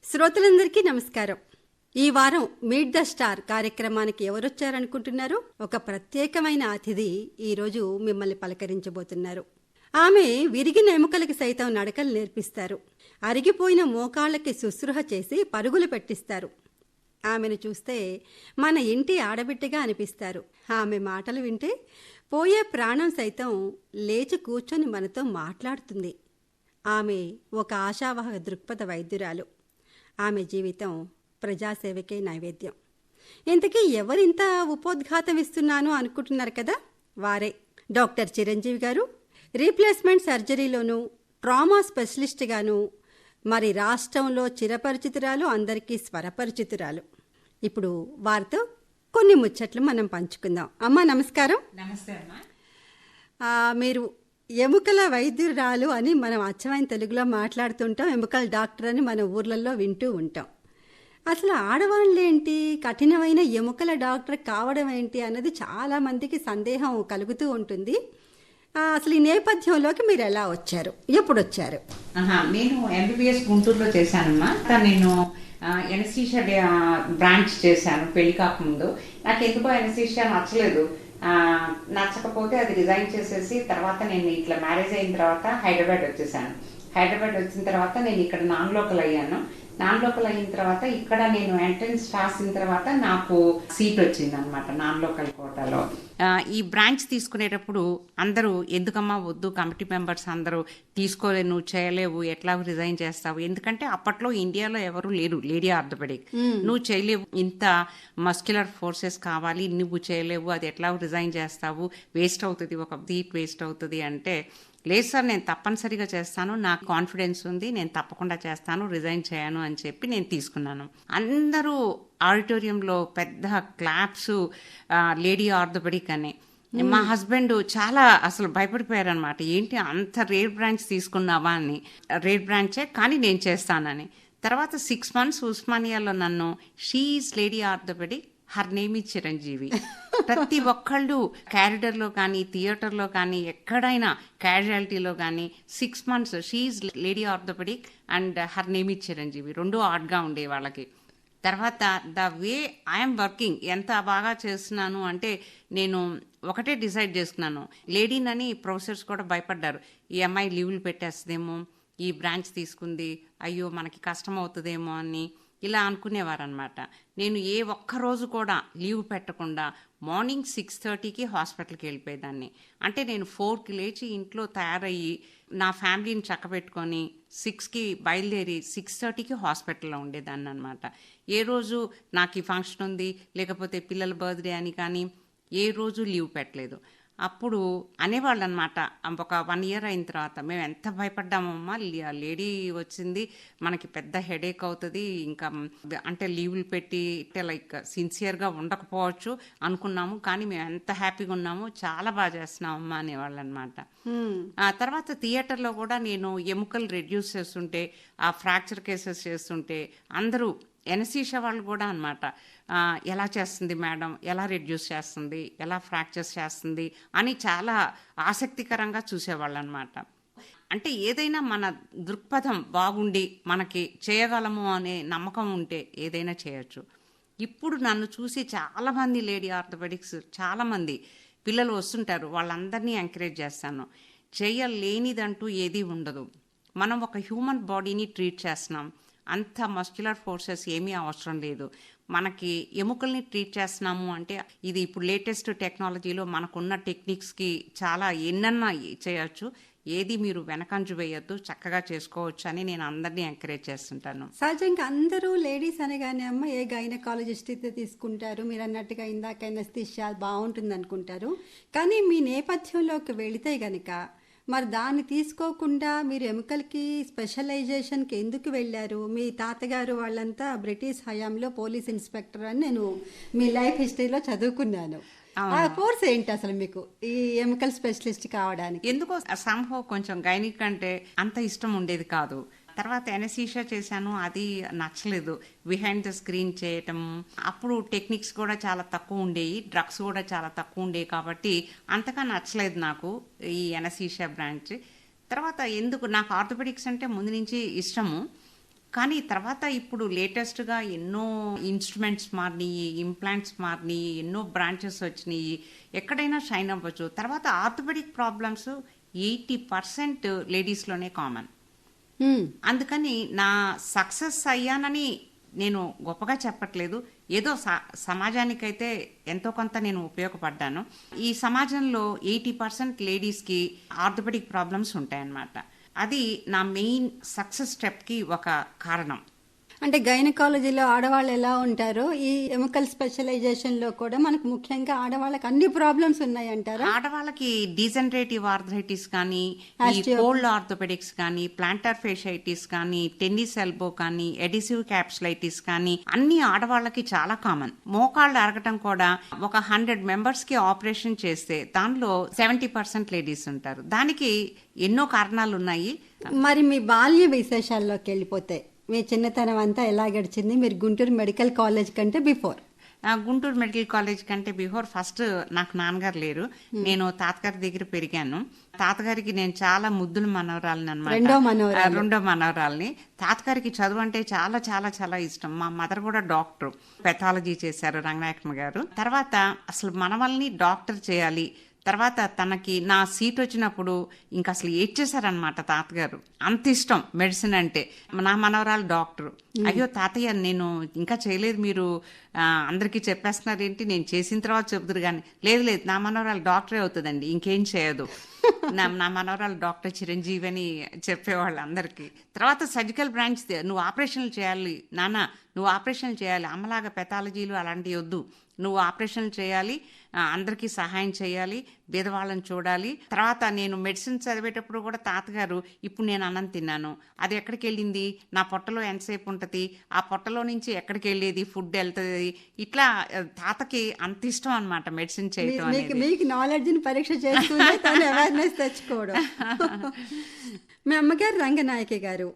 శ్రోతలందరికీ నమస్కారం. ఈ వారం మీట్ ద స్టార్ కార్యక్రమానికి ఎవరొచ్చారనుకుంటున్నారు? ఒక ప్రత్యేకమైన అతిథి ఈరోజు మిమ్మల్ని పలకరించబోతున్నారు. ఆమె విరిగిన ఎముకలకి సైతం నడకలు నేర్పిస్తారు. అరిగిపోయిన మోకాళ్ళకి శుశ్రూష చేసి పరుగులు పెట్టిస్తారు. ఆమెను చూస్తే మన ఇంటి ఆడబిడ్డగా అనిపిస్తారు. ఆమె మాటలు వింటే పోయే ప్రాణం సైతం లేచి కూర్చొని మనతో మాట్లాడుతుంది. ఆమె ఒక ఆశావహ దృక్పథ వైద్యురాలు. ఆమె జీవితం ప్రజాసేవకే నైవేద్యం. ఇంతకీ ఎవరింత ఉపోద్ఘాతం ఇస్తున్నాను అనుకుంటున్నారు కదా, వారే డాక్టర్ చిరంజీవి గారు. రీప్లేస్మెంట్ సర్జరీలోనూ ట్రామా స్పెషలిస్ట్గాను మరి రాష్ట్రంలో చిరపరిచితురాలు, అందరికీ స్వరపరిచితురాలు. ఇప్పుడు వారితో కొన్ని ముచ్చట్లు మనం పంచుకుందాం. అమ్మా నమస్కారం. నమస్తే అమ్మా. మీరు ఎముకల వైద్యురాలు అని మనం అచ్చమైన తెలుగులో మాట్లాడుతుంటాం, ఎముకల డాక్టర్ అని మన ఊర్లలో వింటూ ఉంటాం. అసలు ఆడవాళ్ళేంటి కఠినమైన ఎముకల డాక్టర్ కావడం ఏంటి అన్నది చాలా మందికి సందేహం కలుగుతూ ఉంటుంది. అసలు ఈ నేపథ్యంలోకి మీరు ఎలా వచ్చారు, ఎప్పుడు వచ్చారు? నేను ఎంబీబీఎస్ గుంటూరులో చేశానమ్మా. నేను ఎనస్థీషియా బ్రాంచ్ చేశాను పెళ్లి కాకముందు. నాకు ఎందుకో ఎనస్థీషియా నచ్చలేదు. నచ్చకపోతే అది రిజైన్ చేసేసి తర్వాత నేను ఇట్లా మ్యారేజ్ అయిన తర్వాత హైదరాబాద్ వచ్చేసాను. హైదరాబాద్ వచ్చిన తర్వాత నేను ఇక్కడ నాన్ లోకల్ అయ్యాను. నాన్ లోకల్ అయిన తర్వాత ఇక్కడ నేను ఎంట్రన్స్ రాసిన తర్వాత నాకు సీట్ వచ్చింది అనమాట నాన్ లోకల్ కోటాలో. ఈ బ్రాంచ్ తీసుకునేటప్పుడు అందరూ ఎందుకమ్మా వద్దు, కమిటీ మెంబర్స్ అందరూ తీసుకోలేవు, నువ్వు చేయలేవు, ఎట్లా రిజైన్ చేస్తావు, ఎందుకంటే అప్పట్లో ఇండియాలో ఎవరు లేరు లేడీ ఆర్థోపెడిక్, నువ్వు చేయలేవు, ఇంత మస్క్యులర్ ఫోర్సెస్ కావాలి, నువ్వు చేయలేవు, అది ఎట్లా రిజైన్ చేస్తావు, వేస్ట్ అవుతుంది, ఒక సీట్ వేస్ట్ అవుతుంది అంటే, లేదు సార్ నేను తప్పనిసరిగా చేస్తాను, నాకు కాన్ఫిడెన్స్ ఉంది, నేను తప్పకుండా చేస్తాను, రిజైన్ చేయను అని చెప్పి నేను తీసుకున్నాను. అందరూ ఆడిటోరియంలో పెద్ద క్లాప్స్, లేడీ ఆర్థోపెడిక్ అని. మా హస్బెండ్ చాలా అసలు భయపడిపోయారనమాట, ఏంటి అంత రేర్ బ్రాంచ్ తీసుకున్నావా అని. రేర్ బ్రాంచే కానీ నేను చేస్తానని. తర్వాత 6 months ఉస్మానియాలో నన్ను she's lady orthopaedic, her name is Chiranjeevi. ప్రతి ఒక్కళ్ళు క్యారిడర్లో కానీ థియేటర్లో కానీ ఎక్కడైనా క్యాజువాలిటీలో కానీ 6 months she's lady orthopaedic and her name is Chiranjeevi, రెండు ఆడ్గా ఉండే వాళ్ళకి. తర్వాత ద వే ఐఎమ్ వర్కింగ్ ఎంత బాగా చేస్తున్నాను అంటే నేను ఒకటే డిసైడ్ చేసుకున్నాను. లేడీనని ప్రొఫెసర్స్ కూడా భయపడ్డారు, ఈ అమ్మాయి లీవ్లు పెట్టేస్తుందేమో, ఈ బ్రాంచ్ తీసుకుంది, అయ్యో మనకి కష్టం అవుతుందేమో అని ఇలా అనుకునేవారనమాట. నేను ఏ ఒక్కరోజు కూడా లీవ్ పెట్టకుండా మార్నింగ్ 6:30కి హాస్పిటల్కి వెళ్ళిపోయేదాన్ని. అంటే నేను 4కి లేచి ఇంట్లో తయారయ్యి నా ఫ్యామిలీని చక్కబెట్టుకొని 6కి బయలుదేరి 6:30కి హాస్పిటల్లో ఉండేదాన్ని అనమాట. ఏ రోజు నాకు ఈ ఫంక్షన్ ఉంది లేకపోతే పిల్లల బర్త్డే అని కానీ ఏ రోజు లీవ్ పెట్టలేదు. అప్పుడు అనేవాళ్ళు అనమాట, ఒక 1 year అయిన తర్వాత, మేము ఎంత భయపడ్డామమ్మా, లేడీ వచ్చింది మనకి పెద్ద హెడేక్ అవుతుంది, ఇంకా అంటే లీవ్లు పెట్టి లైక్ సిన్సియర్గా ఉండకపోవచ్చు అనుకున్నాము, కానీ మేము ఎంత హ్యాపీగా ఉన్నాము, చాలా బాగా చేస్తున్నామమ్మా అనేవాళ్ళు అనమాట. ఆ తర్వాత థియేటర్లో కూడా నేను ఎముకలు రెడ్యూస్ చేస్తుంటే, ఆ ఫ్రాక్చర్ కేసెస్ చేస్తుంటే అందరూ ఎనస్థీషియా వాళ్ళు కూడా అనమాట, ఎలా చేస్తుంది మేడం, ఎలా రెడ్యూస్ చేస్తుంది, ఎలా ఫ్రాక్చర్స్ చేస్తుంది అని చాలా ఆసక్తికరంగా చూసేవాళ్ళు అనమాట. అంటే ఏదైనా మన దృక్పథం బాగుండి మనకి చేయగలము అనే నమ్మకం ఉంటే ఏదైనా చేయొచ్చు. ఇప్పుడు నన్ను చూసి చాలామంది లేడీ ఆర్థోపెడిక్స్ చాలామంది పిల్లలు వస్తుంటారు, వాళ్ళందరినీ ఎంకరేజ్ చేస్తాను. చేయలేనిదంటూ ఏదీ ఉండదు. మనం ఒక హ్యూమన్ బాడీని ట్రీట్ చేస్తున్నాం, అంత మస్క్యులర్ ఫోర్సెస్ ఏమీ అవసరం లేదు. మనకి ఎముకల్ని ట్రీట్ చేస్తున్నాము అంటే ఇది ఇప్పుడు లేటెస్ట్ టెక్నాలజీలో మనకున్న టెక్నిక్స్కి చాలా ఎన్నన్నా చేయొచ్చు, ఏది మీరు వెనకంజు వేయొద్దు, చక్కగా చేసుకోవచ్చు అని నేను అందరినీ ఎంకరేజ్ చేస్తుంటాను. సహజంగా అందరూ లేడీస్ అనగానే అమ్మ ఏ గైనకాలజిస్ట్ అయితే తీసుకుంటారు, మీరు అన్నట్టుగా ఇందాక ఎనస్థీషియా బాగుంటుంది అనుకుంటారు. కానీ మీ నేపథ్యంలోకి వెళితే గనక మరి దాన్ని తీసుకోకుండా మీరు ఎముకలకి స్పెషలైజేషన్కి ఎందుకు వెళ్ళారు? మీ తాతగారు వాళ్ళంతా బ్రిటిష్ హయాంలో పోలీస్ ఇన్స్పెక్టర్ అని నేను మీ లైఫ్ హిస్టరీలో చదువుకున్నాను. ఆ కోర్స్ ఏంటి అసలు మీకు ఈ ఎముకల్ స్పెషలిస్ట్ కావడానికి? ఎందుకో సంభవం కొంచెం గైనిక్ అంటే అంత ఇష్టం ఉండేది కాదు. తర్వాత ఎనస్థీషియా చేశాను, అది నచ్చలేదు. బిహైండ్ ద స్క్రీన్ చేయటం, అప్పుడు టెక్నిక్స్ కూడా చాలా తక్కువ ఉండేవి, డ్రగ్స్ కూడా చాలా తక్కువ ఉండేవి, కాబట్టి అంతగా నచ్చలేదు నాకు ఈ ఎనస్థీషియా బ్రాంచ్. తర్వాత ఎందుకు నాకు ఆర్థోపెడిక్స్ అంటే ముందు నుంచి ఇష్టము, కానీ తర్వాత ఇప్పుడు లేటెస్ట్గా ఎన్నో ఇన్స్ట్రుమెంట్స్ మారినాయి, ఇంప్లాంట్స్ మారినాయి, ఎన్నో బ్రాంచెస్ వచ్చినాయి, ఎక్కడైనా షైన్ అవ్వచ్చు. తర్వాత ఆర్థోపెడిక్ ప్రాబ్లమ్స్ 80% లేడీస్లోనే కామన్. అందుకని నా సక్సెస్ అయ్యానని నేను గొప్పగా చెప్పట్లేదు, ఏదో సమాజానికైతే ఎంతో కొంత నేను ఉపయోగపడ్డాను. ఈ సమాజంలో 80% లేడీస్కి ఆర్థోపెడిక్ ప్రాబ్లమ్స్ ఉంటాయన్నమాట. అది నా మెయిన్ సక్సెస్ స్టెప్కి ఒక కారణం. అంటే గైనకాలజీలో ఆడవాళ్ళు ఎలా ఉంటారో ఈ ఎముకల్ స్పెషలైజేషన్ లో కూడా మనకు ముఖ్యంగా ఆడవాళ్ళకి అన్ని ప్రాబ్లమ్స్ ఉన్నాయి అంటారా? ఆడవాళ్ళకి డీజనరేటివ్ ఆర్థరైటిస్ కానీ, ఈ కోల్డ్ ఆర్థోపెడిక్స్ కానీ, ప్లాంటార్ ఫేషైటిస్ కానీ, టెన్నిస్ ఎల్బో కానీ, ఎడిసివ్ క్యాప్సులైటిస్ కానీ అన్ని ఆడవాళ్ళకి చాలా కామన్. మోకాళ్ళు అరగటం కూడా ఒక 100 మెంబర్స్ కి ఆపరేషన్ చేస్తే దానిలో 70% లేడీస్ ఉంటారు. దానికి ఎన్నో కారణాలు ఉన్నాయి. మరి మీ బాల్య విశేషాల్లోకి వెళ్ళిపోతే మీ చిన్నతనం అంతా ఎలా గడిచింది? మీరు గుంటూరు మెడికల్ కాలేజ్ కంటే బిఫోర్? గుంటూరు మెడికల్ కాలేజ్ కంటే బిఫోర్ ఫస్ట్ నాకు నాన్నగారు లేరు, నేను తాతగారి దగ్గర పెరిగాను. తాతగారికి నేను చాలా ముద్దుల మనవరాలని అనమాట, రెండో మనవరాల్ని. తాతగారికి చదువు అంటే చాలా చాలా చాలా ఇష్టం. మా మదర్ కూడా డాక్టర్, పెథాలజీ చేశారు రంగనాయకమ్మ గారు. తర్వాత అసలు మనవల్ని డాక్టర్ చేయాలి. తర్వాత తనకి నా సీట్ వచ్చినప్పుడు ఇంకా అసలు ఏడ్చేశారనమాట తాతగారు, అంత ఇష్టం మెడిసిన్ అంటే. నా మనవరాలు డాక్టర్. అయ్యో తాతయ్య నేను ఇంకా చేయలేదు, మీరు అందరికీ చెప్పేస్తున్నారు ఏంటి, నేను చేసిన తర్వాత చెబుతారు. కానీ లేదు లేదు, నా మనవరాలు డాక్టరే అవుతుందండి, ఇంకేం చేయదు. నా మనవరాలు డాక్టర్ చిరంజీవి అని చెప్పేవాళ్ళు అందరికీ. తర్వాత సర్జికల్ బ్రాంచ్, నువ్వు ఆపరేషన్లు చేయాలి నాన్న, నువ్వు ఆపరేషన్లు చేయాలి, అమ్మలాగా పెథాలజీలు అలాంటివి వద్దు, నువ్వు ఆపరేషన్లు చేయాలి, అందరికీ సహాయం చేయాలి, బీదవాళ్ళని చూడాలి. తర్వాత నేను మెడిసిన్ చదివేటప్పుడు కూడా తాతగారు, ఇప్పుడు నేను అన్నం తిన్నాను, అది ఎక్కడికి వెళ్ళింది, నా పొట్టలో ఎంతసేపు ఉంటుంది, ఆ పొట్టలో నుంచి ఎక్కడికి వెళ్ళేది, ఫుడ్ వెళ్తుంది, ఇట్లా తాతకి అంత ఇష్టం అనమాట మెడిసిన్ చేయటం అనేది. మీకు నాలెడ్జ్ని పరీక్ష చేస్తూనే తను అవేర్నెస్ తెచ్చుకోవడం. మీ అమ్మగారు రంగనాయకి గారు,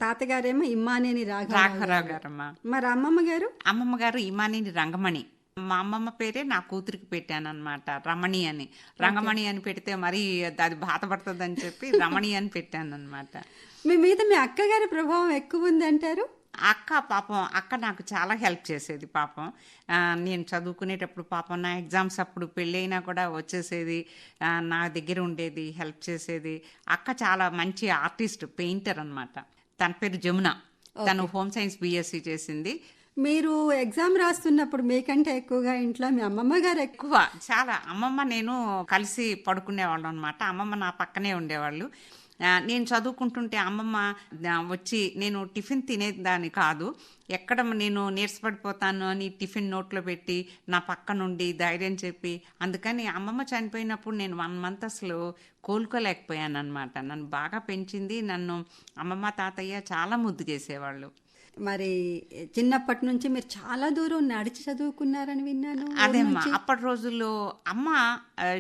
తాతగారేమో ఇమ్మానేని రాఘవరావు గారమ్మ. మరి అమ్మమ్మ గారు? అమ్మమ్మ గారు ఇమ్మానేని రంగమణి. మా అమ్మమ్మ పేరే నా కూతురికి పెట్టాను అనమాట, రమణి అని. రంగమణి అని పెడితే మరి అది బాధపడుతుంది అని చెప్పి రమణి అని పెట్టాను అనమాట. మీ మీద మీ అక్కగారి ప్రభావం ఎక్కువ ఉంది అంటారు? అక్క నాకు చాలా హెల్ప్ చేసేది పాపం. నేను చదువుకునేటప్పుడు పాపం నా ఎగ్జామ్స్ అప్పుడు పెళ్ళైనా కూడా వచ్చేసేది, నా దగ్గర ఉండేది, హెల్ప్ చేసేది. అక్క చాలా మంచి ఆర్టిస్ట్, పెయింటర్ అనమాట. తన పేరు జమున, తను హోమ్ సైన్స్ BSc చేసింది. మీరు ఎగ్జామ్ రాస్తున్నప్పుడు మీకంటే ఎక్కువగా ఇంట్లో మీ అమ్మమ్మ గారు ఎక్కువ, చాలా. అమ్మమ్మ నేను కలిసి పడుకునేవాళ్ళం అనమాట. అమ్మమ్మ నా పక్కనే ఉండేవాళ్ళు. నేను చదువుకుంటుంటే అమ్మమ్మ వచ్చి, నేను టిఫిన్ తినేదాన్ని కాదు, ఎక్కడ నేను నీరసపడిపోతాను అని టిఫిన్ నోట్లో పెట్టి నా పక్క నుండి ధైర్యం చెప్పి, అందుకని అమ్మమ్మ చనిపోయినప్పుడు నేను 1 month అసలు కోలుకోలేకపోయాను అనమాట. నన్ను బాగా పెంచింది. నన్ను అమ్మమ్మ తాతయ్య చాలా ముద్దు చేసేవాళ్ళు. మరి చిన్నప్పటి నుంచి మీరు చాలా దూరం నడిచి చదువుకున్నారని విన్నాను. అదేమ్మా, అప్పటి రోజుల్లో అమ్మ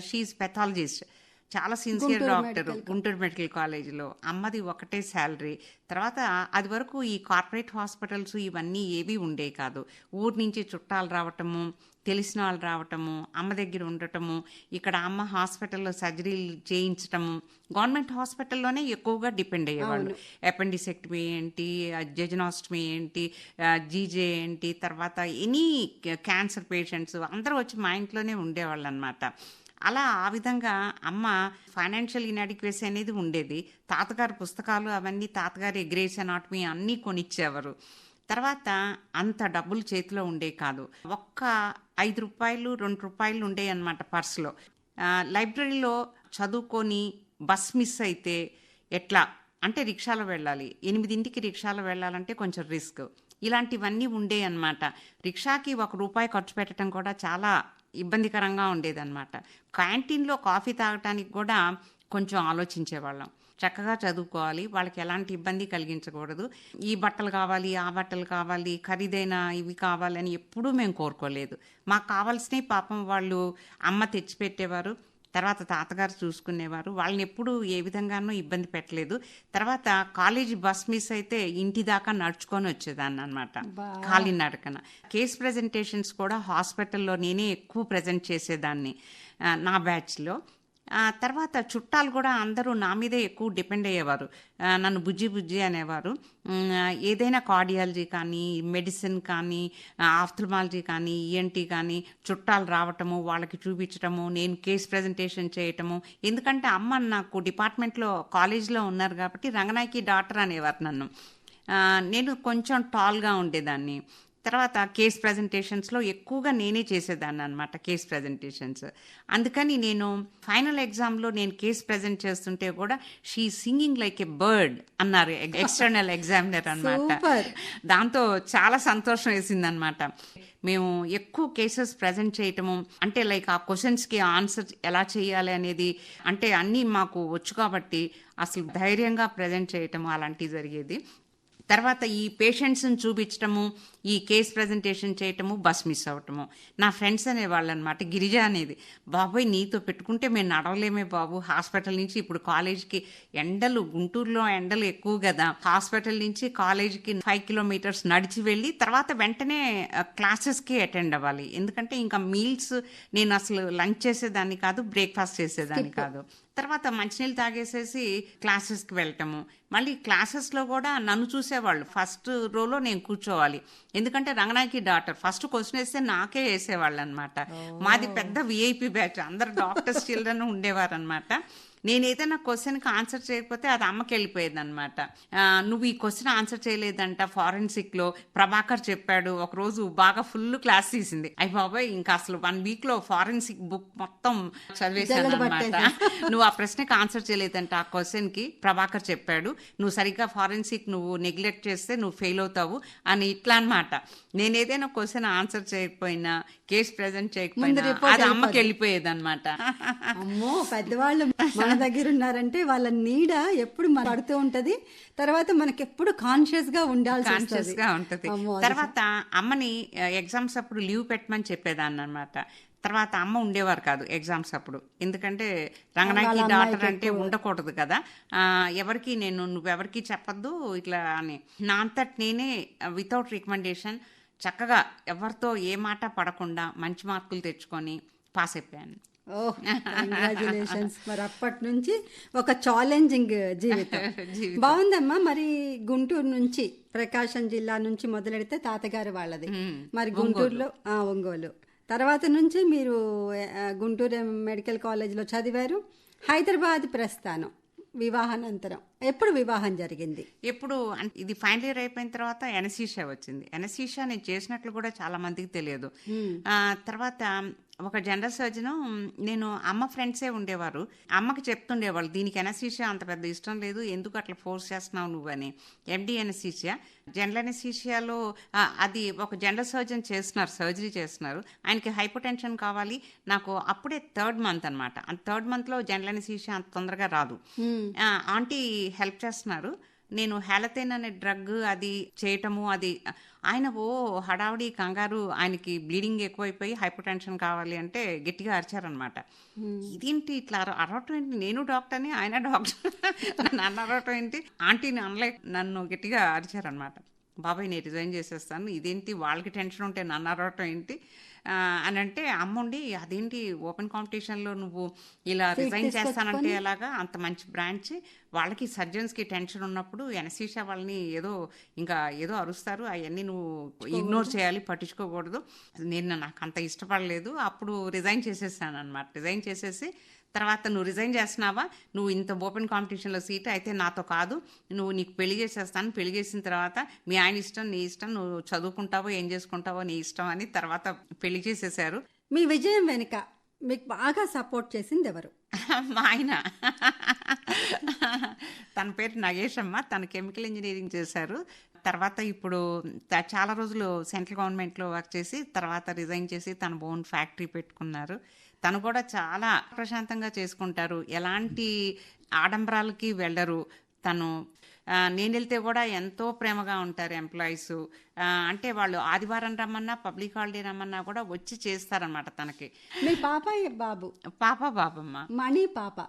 షీఈ్ పెథాలజిస్ట్, చాలా సిన్సియర్ డాక్టర్ గుంటూరు మెడికల్ కాలేజీలో. అమ్మది ఒకటే శాలరీ. తర్వాత అది వరకు ఈ కార్పొరేట్ హాస్పిటల్స్ ఇవన్నీ ఏవి ఉండే కాదు. ఊరి నుంచి చుట్టాలు రావటము, తెలిసిన వాళ్ళు రావటము, అమ్మ దగ్గర ఉండటము, ఇక్కడ అమ్మ హాస్పిటల్లో సర్జరీలు చేయించటము. గవర్నమెంట్ హాస్పిటల్లోనే ఎక్కువగా డిపెండ్ అయ్యేవాళ్ళు. అపెండిసెక్టమీ ఏంటి, జెజనాస్టమీ ఏంటి, జీజే ఏంటి, తర్వాత ఎనీ క్యాన్సర్ పేషెంట్స్ అందరూ వచ్చి మా ఇంట్లోనే ఉండేవాళ్ళు అనమాట. అలా ఆ విధంగా అమ్మ ఫైనాన్షియల్ ఇన్అడిక్వెసీ అనేది ఉండేది. తాతగారు పుస్తకాలు అవన్నీ, తాతగారి గ్రేస్ అనాటమీ అన్నీ కొనిచ్చేవారు. తర్వాత అంత డబ్బులు చేతిలో ఉండే కాదు. ఒక్క 5 రూపాయలు 2 రూపాయలు ఉండే అనమాట పర్సులో. లైబ్రరీలో చదువుకొని బస్ మిస్ అయితే ఎట్లా అంటే రిక్షాలో వెళ్ళాలి, 8ంటికి రిక్షాలో వెళ్ళాలంటే కొంచెం రిస్క్. ఇలాంటివన్నీ ఉండే అనమాట. రిక్షాకి 1 రూపాయి ఖర్చు పెట్టడం కూడా చాలా ఇబ్బందికరంగా ఉండేదన్నమాట. క్యాంటీన్లో కాఫీ తాగటానికి కూడా కొంచెం ఆలోచించేవాళ్ళం. చక్కగా చదువుకోవాలి, వాళ్ళకి ఎలాంటి ఇబ్బంది కలిగించకూడదు, ఈ బట్టలు కావాలి, ఆ బట్టలు కావాలి, ఖరీదైన ఇవి కావాలని ఎప్పుడూ మేము కోరుకోలేదు. మాకు కావాల్సినవి పాపం వాళ్ళు అమ్మ తెచ్చిపెట్టేవారు. తర్వాత తాతగారు చూసుకునేవారు. వాళ్ళని ఎప్పుడూ ఏ విధంగానూ ఇబ్బంది పెట్టలేదు. తర్వాత కాలేజీ బస్ మిస్ అయితే ఇంటి దాకా నడుచుకొని వచ్చేదాన్ని అనమాట, కాలినడకన. కేస్ ప్రజెంటేషన్స్ కూడా హాస్పిటల్లో నేనే ఎక్కువ ప్రజెంట్ చేసేదాన్ని నా బ్యాచ్లో. తర్వాత చుట్టాలు కూడా అందరూ నా మీదే ఎక్కువ డిపెండ్ అయ్యేవారు. నన్ను బుజ్జి బుజ్జి అనేవారు. ఏదైనా కార్డియాలజీ కానీ, మెడిసిన్ కానీ, ఆఫ్థల్మాలజీ కానీ, ఈఎన్టీ కానీ చుట్టాలు రావటము, వాళ్ళకి చూపించటము, నేను కేస్ ప్రజెంటేషన్ చేయటము. ఎందుకంటే అమ్మ నాకు డిపార్ట్మెంట్లో కాలేజ్లో ఉన్నారు కాబట్టి రంగనాయకి డాక్టర్ అనేవారు నన్ను. నేను కొంచెం టాల్గా ఉండేదాన్ని. తర్వాత కేస్ ప్రజెంటేషన్స్లో ఎక్కువగా నేనే చేసేదాన్ని అనమాట, కేస్ ప్రజెంటేషన్స్. అందుకని నేను ఫైనల్ ఎగ్జామ్లో నేను కేస్ ప్రజెంట్ చేస్తుంటే కూడా she singing like a bird అన్నారు ఎక్స్టర్నల్ ఎగ్జామినర్ అనమాట. దాంతో చాలా సంతోషం వేసిందనమాట. మేము ఎక్కువ కేసెస్ ప్రజెంట్ చేయటము, అంటే లైక్ ఆ క్వశ్చన్స్కి ఆన్సర్ ఎలా చేయాలి అనేది, అంటే అన్నీ మాకు వచ్చు కాబట్టి అసలు ధైర్యంగా ప్రజెంట్ చేయటము అలాంటివి జరిగేది. తర్వాత ఈ పేషెంట్స్ని చూపించటము, ఈ కేస్ ప్రజెంటేషన్ చేయటము, బస్ మిస్ అవ్వటము. నా ఫ్రెండ్స్ అనేవాళ్ళు అనమాట. గిరిజ అనేది, బాబాయ్ నీతో పెట్టుకుంటే మేము నడవలేమే బాబు, హాస్పిటల్ నుంచి ఇప్పుడు కాలేజ్కి ఎండలు, గుంటూరులో ఎండలు ఎక్కువ కదా, హాస్పిటల్ నుంచి కాలేజ్కి 5 కిలోమీటర్స్ నడిచి వెళ్ళి తర్వాత వెంటనే క్లాసెస్కి అటెండ్ అవ్వాలి. ఎందుకంటే ఇంకా మీల్స్ నేను అసలు లంచ్ చేసేదాన్ని కాదు, బ్రేక్ఫాస్ట్ చేసేదాన్ని కాదు. తర్వాత మంచినీళ్ళు తాగేసేసి క్లాసెస్కి వెళ్ళటము. మళ్ళీ క్లాసెస్లో కూడా నన్ను చూసేవాళ్ళు. ఫస్ట్ రోలో నేను కూర్చోవాలి, ఎందుకంటే రంగనాయకి డాక్టర్. ఫస్ట్ క్వశ్చన్ వేస్తే నాకే వేసేవాళ్ళు అనమాట. మాది పెద్ద విఐపి బ్యాచ్, అందరు డాక్టర్స్ చిల్డ్రన్ ఉండేవారు అనమాట. నేను ఏదైనా క్వశ్చన్కి ఆన్సర్ చేయకపోతే అది అమ్మకి వెళ్ళిపోయేది అనమాట. నువ్వు ఈ క్వశ్చన్ ఆన్సర్ చేయలేదంట, ఫారెన్సిక్లో ప్రభాకర్ చెప్పాడు. ఒకరోజు బాగా ఫుల్ క్లాస్ తీసింది. అయ్యి బాబాయ్ ఇంకా అసలు 1 వీక్లో ఫారెన్సిక్ బుక్ మొత్తం చదివేశాను అనమాట. నువ్వు ఆ ప్రశ్నకి ఆన్సర్ చేయలేదంట, ఆ క్వశ్చన్కి ప్రభాకర్ చెప్పాడు, నువ్వు సరిగ్గా ఫారెన్సిక్ నువ్వు నెగ్లెక్ట్ చేస్తే నువ్వు ఫెయిల్ అవుతావు అని ఇట్లా అనమాట. నేను ఏదైనా క్వశ్చన్ ఆన్సర్ చేయకపోయినా, కేసు ప్రజెంట్ చేయకపోయినా అది అమ్మకి వెళ్ళిపోయేది అనమాట. అమ్మో, పెద్దవాళ్ళు మన దగ్గర ఉన్నారంటే వాళ్ళ నీడ ఎప్పుడు పడుతూ ఉంటది. తర్వాత మనకి ఎప్పుడు కాన్షియస్ గా ఉంటది. తర్వాత అమ్మని ఎగ్జామ్స్ అప్పుడు లీవ్ పెట్టమని చెప్పేదాన్ని అనమాట. తర్వాత అమ్మ ఉండేవారు కాదు ఎగ్జామ్స్ అప్పుడు, ఎందుకంటే రంగనాయకి డాక్టర్ అంటే ఉండకూడదు కదా, ఎవరికి నువ్వెవరికి చెప్పద్దు ఇట్లా అని. నా అంతటి నేనే వితౌట్ రికమెండేషన్ చక్కగా ఎవరితో ఏ మాట పడకుండా మంచి మార్కులు తెచ్చుకొని పాస్ అయిపోయాను. ఓహ్, కంగ్రాచులేషన్స్. మరి అప్పటి నుంచి ఒక ఛాలెంజింగ్ జీవితం. బాగుందమ్మా. మరి గుంటూరు నుంచి, ప్రకాశం జిల్లా నుంచి మొదలెడితే తాతగారు వాళ్ళది, మరి గుంటూరులో ఒంగోలు, తర్వాత నుంచి మీరు గుంటూరు మెడికల్ కాలేజ్లో చదివారు. హైదరాబాద్ ప్రస్థానం వివాహానంతరం. ఎప్పుడు వివాహం జరిగింది? ఎప్పుడు ఇది ఫైనల్ ఇయర్ అయిపోయిన తర్వాత ఎనసీషియా వచ్చింది. ఎనసీషియా నేను చేసినట్లు కూడా చాలా మందికి తెలియదు. తర్వాత ఒక జనరల్ సర్జను, నేను అమ్మ ఫ్రెండ్సే ఉండేవారు, అమ్మకి చెప్తుండేవాళ్ళు దీనికి ఎనసీషియా అంత పెద్ద ఇష్టం లేదు, ఎందుకు అట్లా ఫోర్స్ చేస్తున్నావు నువ్వని. ఎండి ఎనసీషియా, జనరల్ ఎనసీషియాలో అది ఒక జనరల్ సర్జన్ చేస్తున్నారు, సర్జరీ చేస్తున్నారు. ఆయనకి హైపర్ టెన్షన్ కావాలి. నాకు అప్పుడే 3rd మంత్ అనమాట. 3rd మంత్లో జనరల్ ఎనసీషియా అంత తొందరగా రాదు. ఆంటీ హెల్ప్ చేస్తున్నారు. నేను హ్యాలతైన్ అనే డ్రగ్ అది చేయటము, అది ఆయన హడావుడి కంగారు, ఆయనకి బ్లీడింగ్ ఎక్కువైపోయి హైపర్ టెన్షన్ కావాలి అంటే గట్టిగా అరిచారనమాట. ఇదేంటి ఇట్లా అరవటం ఏంటి, నేను డాక్టర్ని ఆయన డాక్టర్, నన్ను అరవటం ఏంటి, ఆంటీని అనలేక నన్ను గట్టిగా అరిచారనమాట. బాబాయ్ నేను రిజైన్ చేసేస్తాను, ఇదేంటి వాళ్ళకి టెన్షన్ ఉంటే నన్ను అరవటం ఏంటి అని అంటే, అమ్ముండి అదేంటి ఓపెన్ కాంపిటీషన్లో నువ్వు ఇలా రిజైన్ చేస్తానంటే ఎలాగా, అంత మంచి బ్రాంచ్, వాళ్ళకి సర్జన్స్కి టెన్షన్ ఉన్నప్పుడు ఎనసీషియా వాళ్ళని ఏదో అరుస్తారు, అవన్నీ నువ్వు ఇగ్నోర్ చేయాలి, పట్టించుకోకూడదు. నాకు అంత ఇష్టపడలేదు. అప్పుడు రిజైన్ చేసేసాను అనమాట. రిజైన్ చేసేసి తర్వాత నువ్వు రిజైన్ చేస్తున్నావా, నువ్వు ఇంత ఓపెన్ కాంపిటీషన్లో సీట్ అయితే నాతో కాదు, నీకు పెళ్లి చేసేస్తాను, పెళ్లి చేసిన తర్వాత మీ ఆయన ఇష్టం, నీ ఇష్టం, నువ్వు చదువుకుంటావో ఏం చేసుకుంటావో నీ ఇష్టం అని తర్వాత పెళ్లి చేసేసారు. మీ విజయం వెనుక మీకు బాగా సపోర్ట్ చేసింది ఎవరు? మా ఆయన. తన పేరు నగేష్ అమ్మ, తను కెమికల్ ఇంజనీరింగ్ చేశారు. తర్వాత ఇప్పుడు చాలా రోజులు సెంట్రల్ గవర్నమెంట్లో వర్క్ చేసి తర్వాత రిజైన్ చేసి తన ఓన్ ఫ్యాక్టరీ పెట్టుకున్నారు. తను కూడా చాలా ప్రశాంతంగా చేసుకుంటారు, ఎలాంటి ఆడంబరాలకి వెళ్ళరు. తను నేను వెళ్తే కూడా ఎంతో ప్రేమగా ఉంటారు ఎంప్లాయీస్. అంటే వాళ్ళు ఆదివారం రమ్మన్నా, పబ్లిక్ హాలిడే రమ్మన్నా కూడా వచ్చి చేస్తారనమాట తనకి. మీ పాప బాబు? పాప బాబమ్మ. మణి పాప?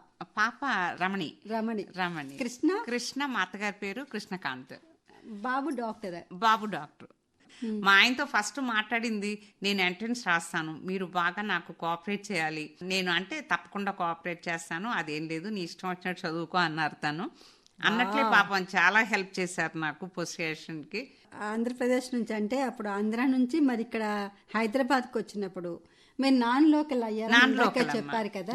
పాప రమణి. కృష్ణ? కృష్ణ, మా అత్తగారి పేరు కృష్ణకాంత్. బాబు డాక్టర్? బాబు డాక్టర్. మా ఆయనతో ఫస్ట్ మాట్లాడింది, నేను ఎంట్రన్స్ రాస్తాను, మీరు బాగా నాకు కోఆపరేట్ చేయాలి. నేను అంటే తప్పకుండా కోఆపరేట్ చేస్తాను, అదేం లేదు, నీ ఇష్టం వచ్చినట్టు చదువుకో అన్నారు తను. అన్నట్లే పాపం చాలా హెల్ప్ చేశారు నాకు పొజిషన్కి. ఆంధ్రప్రదేశ్ నుంచి అంటే అప్పుడు ఆంధ్ర నుంచి మరి ఇక్కడ హైదరాబాద్కి వచ్చినప్పుడు మీరు నాన్ లోకల్ అయ్యారు చెప్పారు కదా.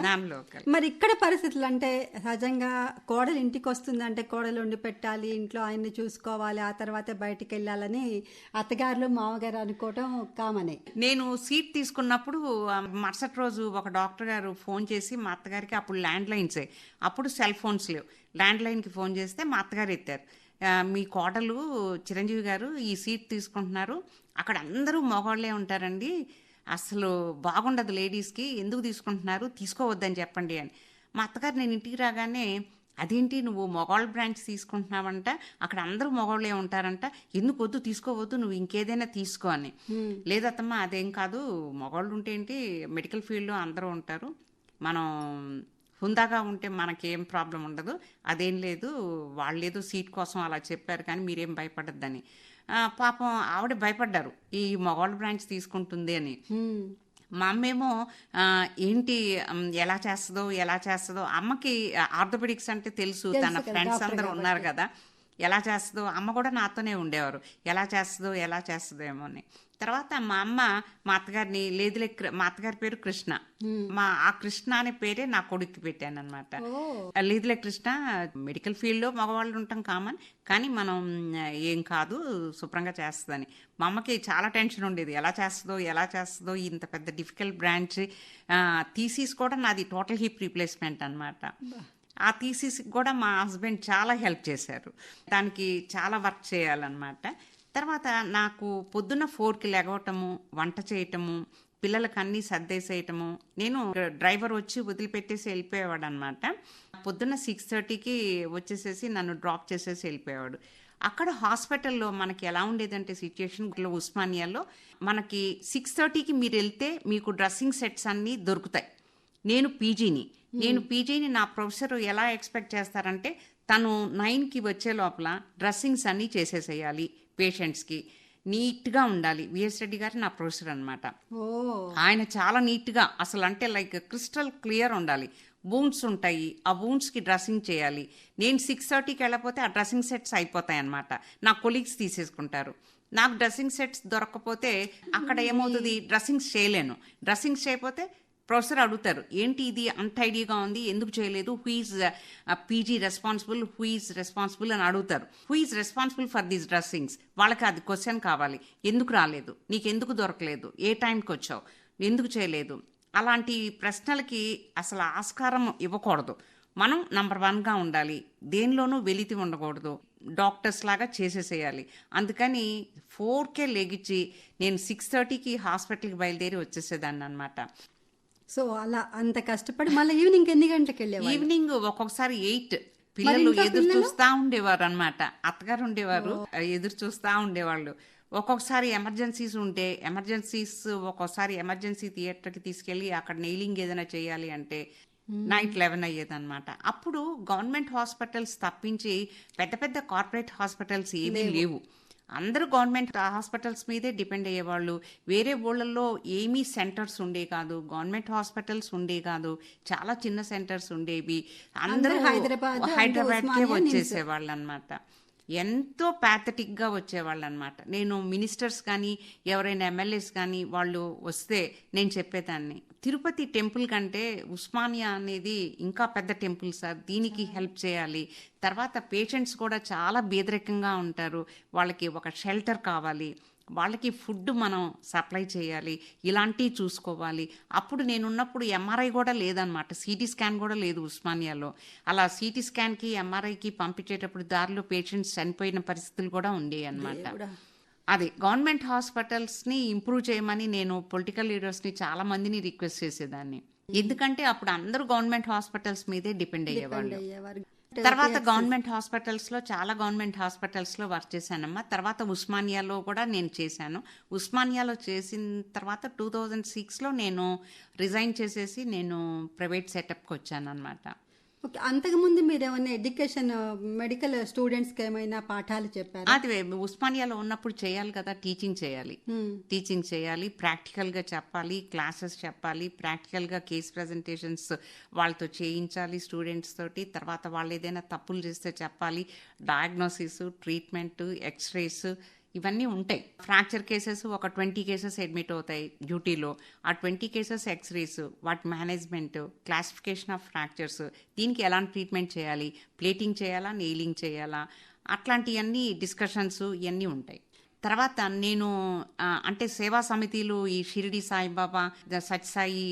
మరి ఇక్కడ పరిస్థితులు అంటే సహజంగా కోడలు ఇంటికి వస్తుందంటే కోడలు వండి పెట్టాలి, ఇంట్లో ఆయన్ని చూసుకోవాలి, ఆ తర్వాత బయటికి వెళ్ళాలని అత్తగారులు మామగారు అనుకోవటం కామనే. నేను సీట్ తీసుకున్నప్పుడు మరుసటి రోజు ఒక డాక్టర్ గారు ఫోన్ చేసి మా అత్తగారికి, అప్పుడు ల్యాండ్ లైన్సే, అప్పుడు సెల్ ఫోన్స్ లేవు, ల్యాండ్ లైన్కి ఫోన్ చేస్తే మా అత్తగారు ఎత్తారు. మీ కోడలు చిరంజీవి గారు ఈ సీట్ తీసుకుంటున్నారు, అక్కడ అందరూ మగవాళ్ళే ఉంటారండి, అసలు బాగుండదు లేడీస్కి, ఎందుకు తీసుకుంటున్నారు, తీసుకోవద్దని చెప్పండి అని. మా అత్తగారు నేను ఇంటికి రాగానే, అదేంటి నువ్వు మగవాళ్ళ బ్రాంచ్ తీసుకుంటున్నావంట, అక్కడ అందరూ మగవాళ్ళే ఉంటారంట, ఎందుకు వద్దు, తీసుకోవద్దు, నువ్వు ఇంకేదైనా తీసుకో అని. లేదత్తమ్మా అదేం కాదు, మగవాళ్ళు ఉంటే ఏంటి, మెడికల్ ఫీల్డ్లో అందరూ ఉంటారు, మనం హుందాగా ఉంటే మనకేం ప్రాబ్లం ఉండదు, అదేం లేదు, వాళ్ళేదో సీట్ కోసం అలా చెప్పారు కానీ మీరేం భయపడద్దని. పాపం ఆవిడ భయపడ్డారు ఈ మగవాళ్ళ బ్రాంచ్ తీసుకుంటుంది అని. మా అమ్మేమో ఏంటి ఎలా చేస్తుందో, అమ్మకి ఆర్థోపెడిక్స్ అంటే తెలుసు, తన ఫ్రెండ్స్ అందరూ ఉన్నారు కదా, ఎలా చేస్తుందో, అమ్మ కూడా నాతోనే ఉండేవారు, ఎలా చేస్తుందో ఏమో అని. తర్వాత మా అమ్మ మా అత్తగారిని, లేదులే, మా అత్తగారి పేరు కృష్ణ, ఆ కృష్ణ అనే పేరే నా కొడుక్కి పెట్టాను అనమాట. లేదులే కృష్ణ, మెడికల్ ఫీల్డ్లో మగవాళ్ళు ఉంటాం కామన్, కానీ మనం ఏం కాదు, శుభ్రంగా చేస్తుందని. మా అమ్మకి చాలా టెన్షన్ ఉండేది, ఎలా చేస్తుందో ఇంత పెద్ద డిఫికల్ట్ బ్రాంచ్. థీసిస్ కూడా నాది టోటల్ హిప్ రీప్లేస్మెంట్ అనమాట. ఆ థీసిస్కి కూడా మా హస్బెండ్ చాలా హెల్ప్ చేశారు, దానికి చాలా వర్క్ చేయాలన్నమాట. తర్వాత నాకు పొద్దున్న 4కి లెగవటము, వంట చేయటము, పిల్లలకి అన్నీ సర్దేసేయటము. నేను డ్రైవర్ వచ్చి వదిలిపెట్టేసి వెళ్ళిపోయేవాడు అనమాట. పొద్దున్న 6:30కి వచ్చేసేసి నన్ను డ్రాప్ చేసేసి వెళ్ళిపోయేవాడు. అక్కడ హాస్పిటల్లో మనకి ఎలా ఉండేదంటే సిచ్యుయేషన్, ఉస్మానియాలో మనకి 6:30కి మీరు వెళ్తే మీకు డ్రెస్సింగ్ సెట్స్ అన్నీ దొరుకుతాయి. నేను పీజీని నా ప్రొఫెసర్ ఎలా ఎక్స్పెక్ట్ చేస్తారంటే, తను 9కి వచ్చే లోపల డ్రెస్సింగ్స్ అన్నీ చేసేసేయాలి, పేషెంట్స్కి నీట్గా ఉండాలి. విఎస్ రెడ్డి గారు నా ప్రొఫెసర్ అనమాట. ఆయన చాలా నీట్గా, అసలు అంటే లైక్ క్రిస్టల్ క్లియర్ ఉండాలి. బూన్స్ ఉంటాయి, ఆ బూన్స్కి డ్రెస్సింగ్ చేయాలి. నేను 6:30కి వెళ్ళకపోతే ఆ డ్రెస్సింగ్ సెట్స్ అయిపోతాయి అనమాట, నా కొలీగ్స్ తీసేసుకుంటారు. నాకు డ్రెస్సింగ్ సెట్స్ దొరకకపోతే అక్కడ ఏమవుతుంది, డ్రెస్సింగ్స్ చేయలేను. డ్రెస్సింగ్స్ చేయకపోతే ప్రొఫెసర్ అడుగుతారు, ఏంటి ఇది అన్టైడీగా ఉంది, ఎందుకు చేయలేదు, who is PG responsible, who is responsible అని అడుగుతారు. Who is responsible for these dressings, వాళ్ళకి అది క్వశ్చన్ కావాలి. ఎందుకు రాలేదు, నీకెందుకు దొరకలేదు, ఏ టైంకి వచ్చావు, ఎందుకు చేయలేదు, అలాంటి ప్రశ్నలకి అసలు ఆస్కారం ఇవ్వకూడదు. మనం నంబర్ 1గా ఉండాలి, దేనిలోనూ వెలితి ఉండకూడదు, డాక్టర్స్ లాగా చేసేసేయాలి. అందుకని 4కే లెగిచ్చి నేను 6:30కి హాస్పిటల్కి బయలుదేరి వచ్చేసేదాన్ని అనమాట. సో అలా అంత కష్టపడి మళ్ళీ ఈవినింగ్ ఎన్ని గంటలకు వెళ్ళేవారు? ఈవినింగ్ ఒక్కొక్కసారి 8. పిల్లలు ఎదురు చూస్తూ ఉండేవారు అనమాట, అత్తగారు ఉండేవారు, ఎదురు చూస్తూ ఉండేవాళ్ళు. ఒక్కొక్కసారి ఒక్కొక్కసారి ఎమర్జెన్సీ థియేటర్కి తీసుకెళ్ళి అక్కడ నెయిలింగ్ ఏదైనా చేయాలి అంటే నైట్ 11 అయ్యేదన్నమాట. అప్పుడు గవర్నమెంట్ హాస్పిటల్స్ తప్పించి పెద్ద పెద్ద కార్పొరేట్ హాస్పిటల్స్ ఏమీ లేవు. అందరూ గవర్నమెంట్ హాస్పిటల్స్ మీదే డిపెండ్ అయ్యేవాళ్ళు. వేరే ఊళ్ళల్లో ఏమీ సెంటర్స్ ఉండే కాదు, గవర్నమెంట్ హాస్పిటల్స్ ఉండే కాదు, చాలా చిన్న సెంటర్స్ ఉండేవి. అందరూ హైదరాబాద్కే వచ్చేసేవాళ్ళు అనమాట. ఎంతో ప్యాథటిక్గా వచ్చేవాళ్ళు అనమాట. నేను మినిస్టర్స్ కానీ ఎవరైనా ఎమ్మెల్యేస్ కానీ వాళ్ళు వస్తే నేను చెప్పేదాన్ని, తిరుపతి టెంపుల్ కంటే ఉస్మానియా అనేది ఇంకా పెద్ద టెంపుల్ సార్, దీనికి హెల్ప్ చేయాలి. తర్వాత పేషెంట్స్ కూడా చాలా బేదరికంగా ఉంటారు, వాళ్ళకి ఒక షెల్టర్ కావాలి, వాళ్ళకి ఫుడ్ మనం సప్లై చేయాలి, ఇలాంటివి చూసుకోవాలి. అప్పుడు నేనున్నప్పుడు ఎంఆర్ఐ కూడా లేదనమాట, సిటీ స్కాన్ కూడా లేదు ఉస్మానియాలో. అలా సిటీ స్కాన్కి ఎంఆర్ఐకి పంపించేటప్పుడు దారిలో పేషెంట్స్ చనిపోయిన పరిస్థితులు కూడా ఉండేవి అనమాట. అదే గవర్నమెంట్ హాస్పిటల్స్ని ఇంప్రూవ్ చేయమని నేను పొలిటికల్ లీడర్స్ని చాలా మందిని రిక్వెస్ట్ చేసేదాన్ని. ఎందుకంటే అప్పుడు అందరూ గవర్నమెంట్ హాస్పిటల్స్ మీదే డిపెండ్ అయ్యేవాళ్ళు. తర్వాత చాలా గవర్నమెంట్ హాస్పిటల్స్లో వర్క్ చేశానమ్మా. తర్వాత ఉస్మానియాలో కూడా నేను చేశాను. ఉస్మానియాలో చేసిన తర్వాత 2006లో నేను రిజైన్ చేసేసి నేను ప్రైవేట్ సెటప్కి వచ్చాను అనమాట. ఓకే. అంతకుముందు మీరేమన్నా ఎడ్యుకేషన్ మెడికల్ స్టూడెంట్స్‌కి ఏమైనా పాఠాలు చెప్పారా? అది ఉస్మానియాలో ఉన్నప్పుడు చేయాలి కదా, టీచింగ్ చేయాలి. టీచింగ్ చేయాలి, ప్రాక్టికల్గా చెప్పాలి, క్లాసెస్ చెప్పాలి, ప్రాక్టికల్గా కేస్ ప్రజెంటేషన్స్ వాళ్ళతో చేయించాలి స్టూడెంట్స్ తోటి. తర్వాత వాళ్ళు ఏదైనా తప్పులు చేస్తే చెప్పాలి, డయాగ్నోసిస్, ట్రీట్మెంట్, ఎక్స్రేస్ ఇవన్నీ ఉంటాయి. ఫ్రాక్చర్ కేసెస్ ఒక 20 కేసెస్ అడ్మిట్ అవుతాయి డ్యూటీలో. ఆ 20 కేసెస్ ఎక్స్రేస్, వాటి మేనేజ్మెంట్, క్లాసిఫికేషన్ ఆఫ్ ఫ్రాక్చర్స్, దీనికి ఎలాంటి ట్రీట్మెంట్ చేయాలి, ప్లేటింగ్ చేయాలా, నెయిలింగ్ చేయాలా, అట్లాంటివన్నీ డిస్కషన్స్ ఇవన్నీ ఉంటాయి. తర్వాత నేను అంటే సేవా సమితిలు, ఈ షిరిడి సాయిబాబా, సత్యసాయి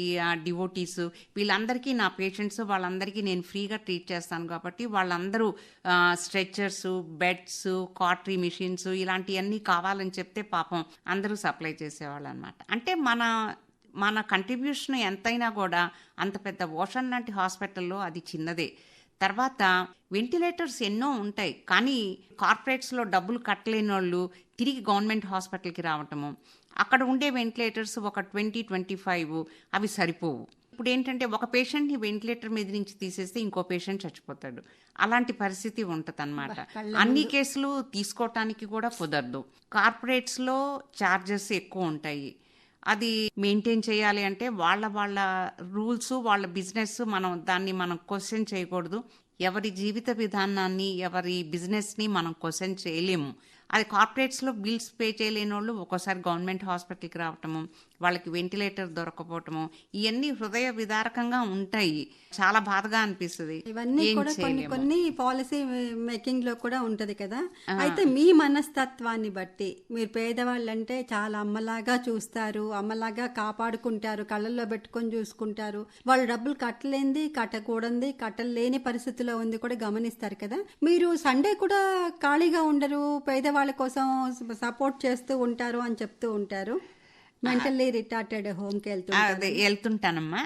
డివోటీస్, వీళ్ళందరికీ నా పేషెంట్స్ వాళ్ళందరికీ నేను ఫ్రీగా ట్రీట్ చేస్తాను కాబట్టి వాళ్ళందరూ స్ట్రెచ్చర్స్, బెడ్స్, కాటరీ మిషన్స్ ఇలాంటివన్నీ కావాలని చెప్తే పాపం అందరూ సప్లై చేసేవాళ్ళు అనమాట. అంటే మన కంట్రిబ్యూషన్ ఎంతైనా కూడా అంత పెద్ద ఓషన్ లాంటి హాస్పిటల్లో అది చిన్నదే. తర్వాత వెంటిలేటర్స్ ఎన్నో ఉంటాయి, కానీ కార్పొరేట్స్లో డబ్బులు కట్టలేని వాళ్ళు తిరిగి గవర్నమెంట్ హాస్పిటల్కి రావటము, అక్కడ ఉండే వెంటిలేటర్స్ ఒక 20-25 అవి సరిపోవు. ఇప్పుడు ఏంటంటే ఒక పేషెంట్ని వెంటిలేటర్ మీద నుంచి తీసేస్తే ఇంకో పేషెంట్ చచ్చిపోతాడు. అలాంటి పరిస్థితి ఉంటుంది అనమాట. అన్ని కేసులు తీసుకోవటానికి కూడా కుదరదు. కార్పొరేట్స్లో ఛార్జెస్ ఎక్కువ ఉంటాయి. అది మెయింటైన్ చేయాలి అంటే వాళ్ళ రూల్స్, వాళ్ళ బిజినెస్, మనం క్వశ్చన్ చేయకూడదు. ఎవరి జీవిత విధానాన్ని, ఎవరి బిజినెస్ని మనం క్వశ్చన్ చేయలేము. అది కార్పొరేట్స్లో బిల్స్ పే చేయలేని వాళ్ళు ఒక్కోసారి గవర్నమెంట్ హాస్పిటల్కి రావటము, వాళ్ళకి వెంటిలేటర్ దొరకపోవటము, ఇవన్నీ హృదయ విదారకంగా ఉంటాయి. చాలా బాధగా అనిపిస్తుంది. ఇవన్నీ కూడా కొన్ని పాలసీ మేకింగ్ లో కూడా ఉంటది కదా. అయితే మీ మనస్తత్వాన్ని బట్టి మీరు పేదవాళ్ళంటే చాలా అమ్మలాగా చూస్తారు, అమ్మలాగా కాపాడుకుంటారు, కళ్ళల్లో పెట్టుకొని చూసుకుంటారు. వాళ్ళు డబ్బులు కట్టలేంది, కట్టకూడదు, కట్టలేని పరిస్థితిలో ఉంది కూడా గమనిస్తారు కదా. మీరు సండే కూడా ఖాళీగా ఉండరు, పేదవాళ్ళ కోసం సపోర్ట్ చేస్తూ ఉంటారు అని చెప్తూ ఉంటారు. మెంటల్లీ రిటార్టెడ్ హోమ్కి వెళ్తుంటానమ్మా,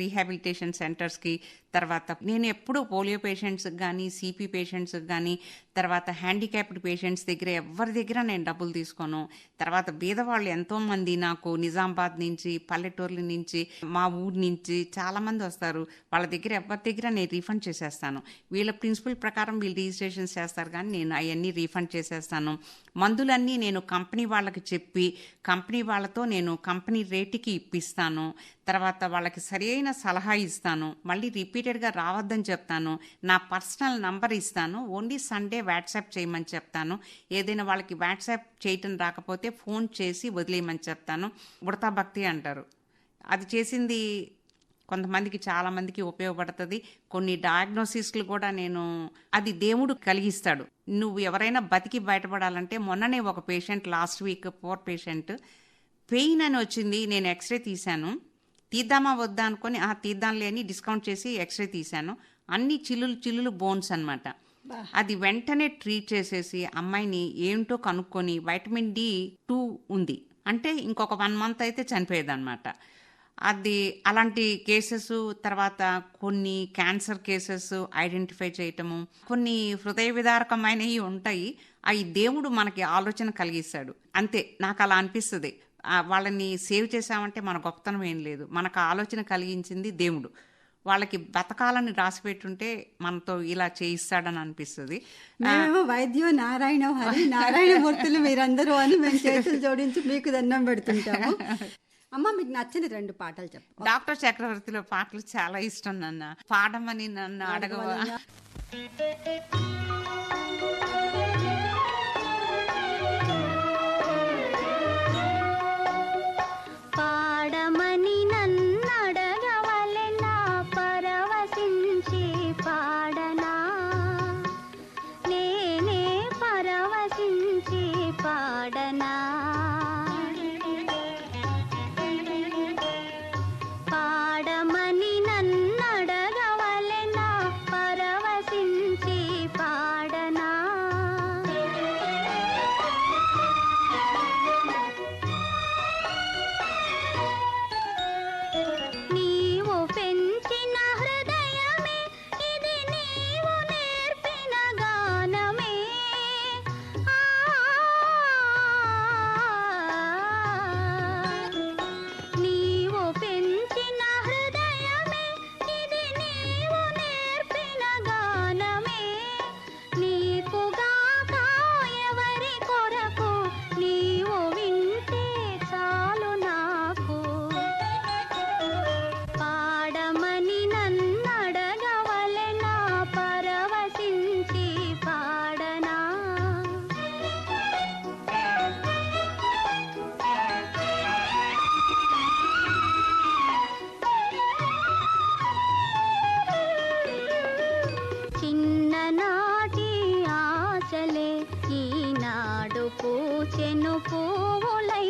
రీహాబిలిటేషన్ సెంటర్స్కి. తర్వాత నేను ఎప్పుడు పోలియో పేషెంట్స్కి కానీ, సిపి పేషెంట్స్కి కానీ, తర్వాత హ్యాండిక్యాప్డ్ పేషెంట్స్ దగ్గర ఎవరి దగ్గర నేను డబ్బులు తీసుకోను. తర్వాత బీదవాళ్ళు ఎంతోమంది నాకు నిజామాబాద్ నుంచి, పల్లెటూర్ల నుంచి, మా ఊరి నుంచి చాలామంది వస్తారు. వాళ్ళ దగ్గర ఎవరి దగ్గర నేను రీఫండ్ చేసేస్తాను. వీళ్ళ ప్రిన్సిపల్ ప్రకారం వీళ్ళు రిజిస్ట్రేషన్స్ చేస్తారు, కానీ నేను అవన్నీ రీఫండ్ చేసేస్తాను. మందులన్నీ నేను కంపెనీ వాళ్ళకి చెప్పి, కంపెనీ వాళ్ళతో నేను కంపెనీ రేటుకి ఇప్పిస్తాను. తర్వాత వాళ్ళకి సరైన సలహా ఇస్తాను. మళ్ళీ రిపీటెడ్గా రావద్దని చెప్తాను. నా పర్సనల్ నంబర్ ఇస్తాను. ఓన్లీ సండే వాట్సాప్ చేయమని చెప్తాను. ఏదైనా వాళ్ళకి వాట్సాప్ చేయటం రాకపోతే ఫోన్ చేసి వదిలేయమని చెప్తాను. ఉడతా భక్తి అంటారు. అది చేసింది కొంతమందికి, చాలామందికి ఉపయోగపడుతుంది. కొన్ని డయాగ్నోసిస్లు కూడా అది దేవుడు కలిగిస్తాడు. నువ్వు ఎవరైనా బతికి బయటపడాలంటే, మొన్ననే ఒక patient last week for patient pain అని వచ్చింది. నేను ఎక్స్రే తీశాను. తీద్దామా వద్దా అనుకొని తీద్దాంలే అని డిస్కౌంట్ చేసి ఎక్స్రే తీశాను. అన్ని చిల్లులు బోన్స్ అనమాట. అది వెంటనే ట్రీట్ చేసేసి అమ్మాయిని ఏంటో కనుక్కొని వైటమిన్ D2 ఉంది అంటే ఇంకొక 1 month అయితే చనిపోయేదన్నమాట. అది అలాంటి కేసెస్. తర్వాత కొన్ని క్యాన్సర్ కేసెస్ ఐడెంటిఫై చేయటము, కొన్ని హృదయ విదారకమైనవి ఉంటాయి. అవి దేవుడు మనకి ఆలోచన కలిగిస్తాడు అంతే. నాకు అలా అనిపిస్తుంది. వాళ్ళని సేవ్ చేసామంటే మన గొప్పతనం ఏం లేదు, మనకు ఆలోచన కలిగించింది దేవుడు. వాళ్ళకి బతకాలని రాసిపెట్టుంటే మనతో ఇలా చేయిస్తాడని అనిపిస్తుంది. మేమేమో వైద్యం నారాయణ హరి నారాయణమూర్తులు మీరందరూ అని మేము చేతులు జోడించి మీకు దండం పెడుతుంటాము. అమ్మ, మీకు నచ్చని 2 పాటలు చెప్పు. డాక్టర్ చక్రవర్తిలో పాటలు చాలా ఇష్టం. పాడమని నన్ను అడగవా? పాడమని నన్నడగవలెనా, పరవశించి పాడనా, నేనే పరవశించి పాడనా. పాడమని నన్నడగవలెనా, పరవశించి పాడనా, పూచెను పువ్వులై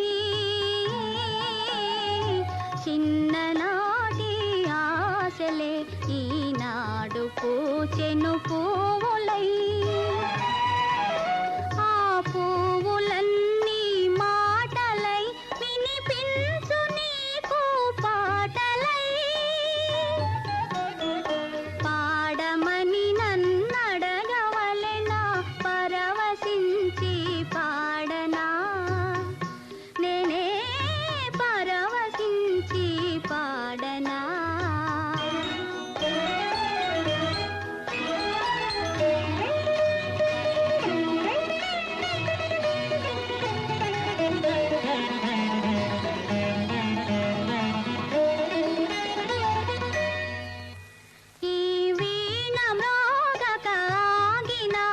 చిన్ననాటి ఆశలే ఈనాడు పూచెను పువ్వులై ఆ పువ్వులన్నీ మాటలై వినిపించు నీకు పాటలై పాడమని నన్నడగవలెనా పరవశించి పాడనా నేనే పరవశించి పాడనా ఈ వీణ మ్రోగక ఆగినా